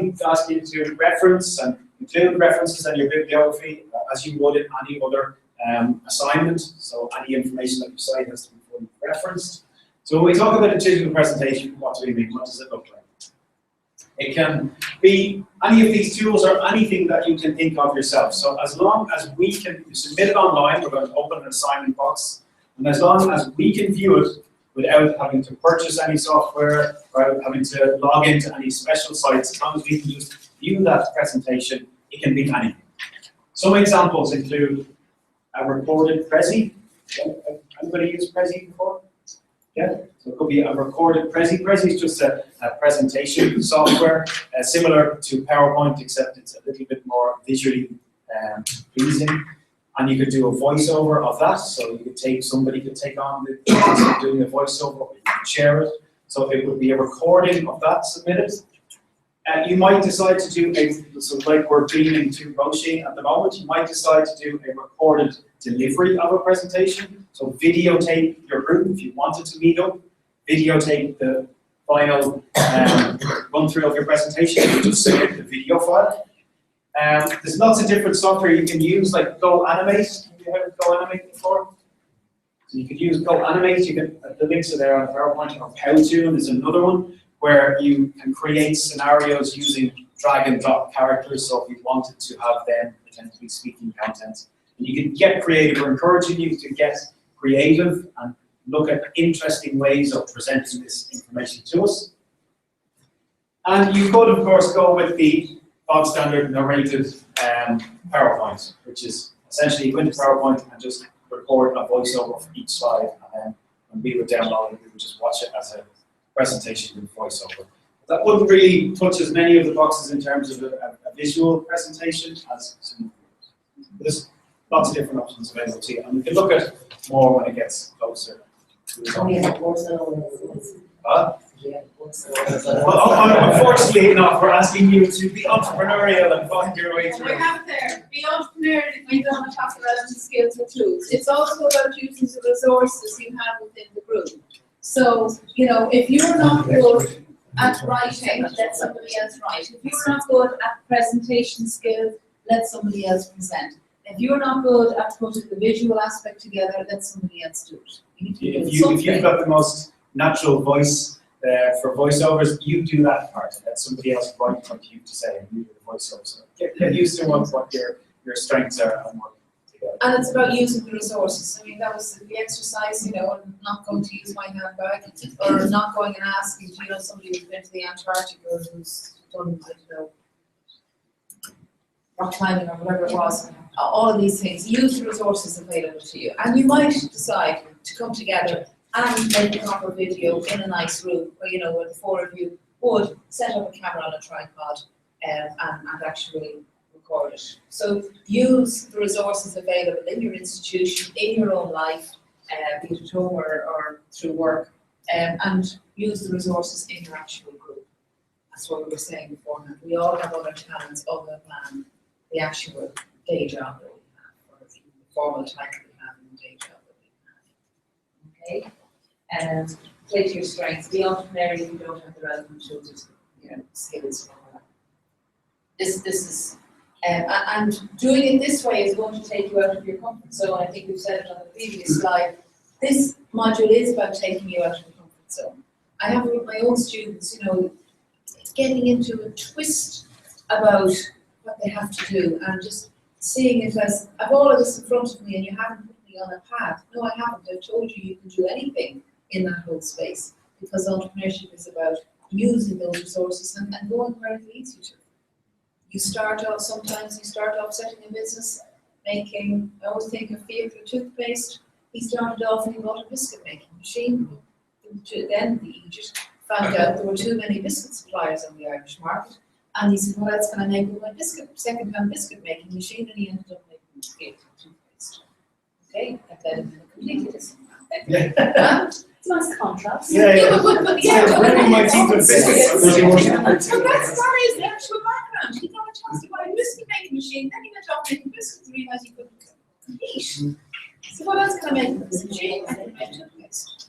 you to reference and include references in your bibliography as you would in any other assignment. So any information that you cite has to be fully referenced. So when we talk about a digital presentation, what do we mean? What does it look like? It can be any of these tools or anything that you can think of yourself. So as long as we can submit it online, we're going to open an assignment box, and as long as we can view it without having to purchase any software or having to log into any special sites, as long as we can just view that presentation, it can be anything. Some examples include a recorded Prezi. Anybody used Prezi before? Yeah, so it could be a recorded Prezi. Prezi is just a presentation software, similar to PowerPoint, except it's a little bit more visually pleasing. And you could do a voiceover of that. So you could somebody could take on the task of doing a voiceover, or you could share it. So it would be a recording of that submitted. You might decide to do so like we're beaming to Roisin at the moment, you might decide to do a recorded delivery of a presentation. So videotape your group if you wanted to meet up, videotape the final run through of your presentation, and just submit the video file. There's lots of different software you can use, like Go Animate. Have you heard of Go Animate before? So you could use Go Animate. The links are there on PowerPoint. Or Powtoon is another one, where you can create scenarios using drag and drop characters. So if you wanted to have them potentially speaking content, and you can get creative. We're encouraging you to get creative and look at interesting ways of presenting this information to us. And you could, of course, go with the bog standard narrated PowerPoint, which is essentially you go into PowerPoint and just record a voiceover for each slide, and then when we would download it, we would just watch it as a presentation with voiceover. That wouldn't really touch as many of the boxes in terms of a visual presentation as some of the others. There's lots of different options available to you, and we can look at more when it gets closer. Well, unfortunately not. We're asking you to be entrepreneurial and find your way through. We have there, be entrepreneurial, we don't have relevant skills or tools. It's also about using the resources you have within the group. So, if you're not good at writing, let somebody else write. If you're not good at presentation skills, let somebody else present. If you're not good at putting the visual aspect together, let somebody else do it. If you've got the most natural voice for voiceovers, you do that part. Let somebody else write what you to say, and you do the voiceover. So get used to what your strengths are and work together. And it's about using the resources. I mean, that was the exercise, I'm not going to use my handbag, or not going and asking, somebody who's been to the Antarctica or who's done, rock climbing or whatever it was. All of these things, use the resources available to you. And you might decide to come together and make a proper video in a nice room, where the 4 of you would set up a camera on a tripod and actually record it. So use the resources available in your institution, in your own life, be it at home or through work, and use the resources in your actual group. That's what we were saying beforehand. We all have other talents other than the actual day job that we have, or the formal title we have in the day job that we have. Okay? play to your strengths, be entrepreneurial if you don't have the relevant skills. This is, and doing it this way is going to take you out of your comfort zone. I think we've said it on the previous slide. This module is about taking you out of your comfort zone. I have with my own students, you know, getting into a twist about what they have to do and just seeing it as, I've all of this in front of me and you haven't put me on a path. No, I haven't. I've told you you can do anything in that whole space, because entrepreneurship is about using those resources and going where it leads you to. You start off, sometimes you start off setting a business, making, I always think of Fiacre toothpaste. He started off and he bought a biscuit making machine. Then he just found out there were too many biscuit suppliers on the Irish market. And he said, what else can I make with my second-hand biscuit making machine? And he ended up making Fiacre toothpaste. Okay, and then completely different. It's a nice contrast. Bringing my teeth with biscuits. But that's not his actual background. He got a chance to buy a biscuit making machine, then he went off making biscuits and realised he couldn't compete. So what else can I make with this machine? I can make toothpaste.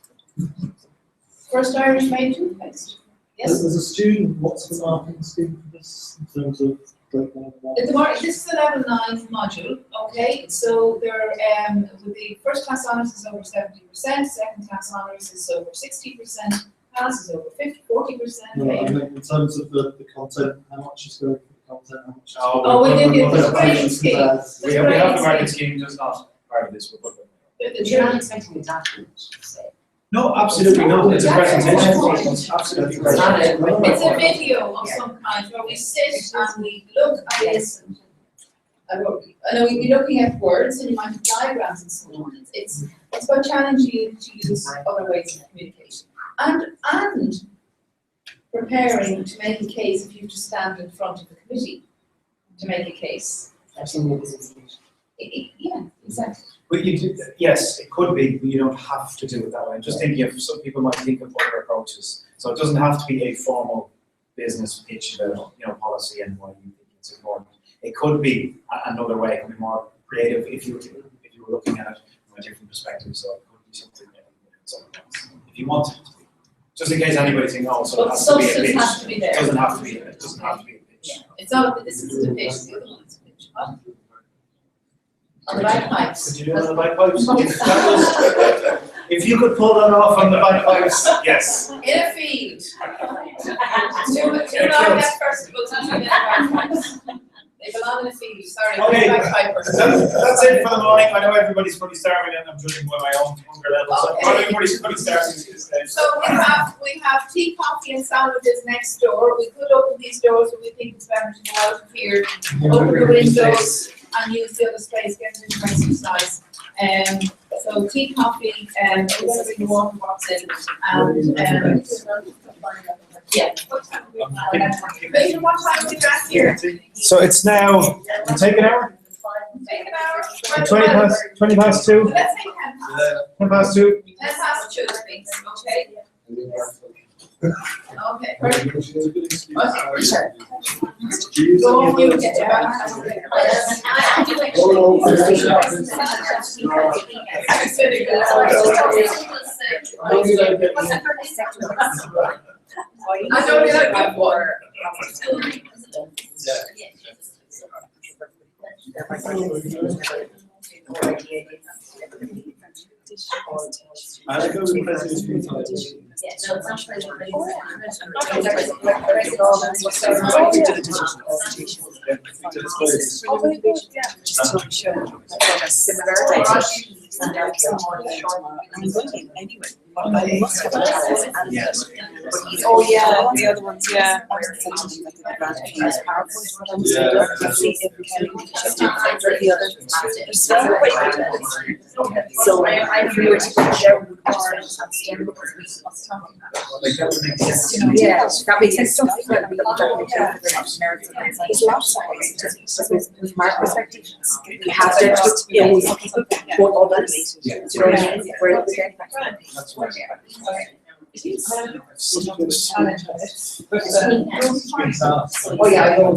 First Irish made toothpaste. Yes? As a student, what's the marking scheme for this in terms of breakdown of that? This is a level 9 module, okay? So there, with the first class honours is over 70%, second class honours is over 60%, pass is over 40%. No, I mean, in terms of the content, how much is going for the content, how much is the grading scheme. We have the market scheme, just not part of this. You're not expecting a document, say. No, absolutely not. It's a presentation. Absolutely. It's a video of some kind where we sit and we look at this. I know we'd be looking at words and you might have diagrams and so on. It's about challenging you to use other ways of communication. And preparing to make a case if you have to stand in front of the committee to make a case. Yeah, exactly. But yes, it could be, but you don't have to do it that way. I'm just thinking of, some people might think of other approaches. So it doesn't have to be a formal business pitch about, you know, policy and why you think it's important. It could be another way. It could be more creative if you were looking at it from a different perspective. So it could be something else if you want it to be. Just in case anybody's thinking, oh, so it has to be a pitch. Has to be there. It doesn't have to be. It doesn't have to be a pitch. Yeah. It's not. This is the pitch. The other one is a pitch. What? On the bagpipes. Could you do it on the bagpipes? If you could pull that off on the bagpipes, yes. In a field. Do not get first of all to do bagpipes. They belong in a field. Sorry, Okay. bagpipers. That's it for the morning. I know everybody's pretty starving and I'm judging by my own hunger level. So everybody's pretty starving at this stage. So we have tea, coffee and sandwiches next door. We could open these doors if we think it's better to go out of here. Open the windows and use the other space, get into exercise. So tea, coffee, we're going to bring the water box in, and yeah. What time are we back here? So it's now, take an hour? Take an hour. 20 past 2? Let's say 10 past. 10 past 2? 10 past 2, please. Okay. Okay. Perfect. Go, you get your back. I don't really like water. I go with president. No, it's not Yes. Oh, yeah, the other ones, yeah. So if we were to share with the because we was talking about. Yeah, that makes sense. From our perspective, we have to just, you know, some people want others. Do you know what I mean? We're getting back to That's what Oh, yeah, I know.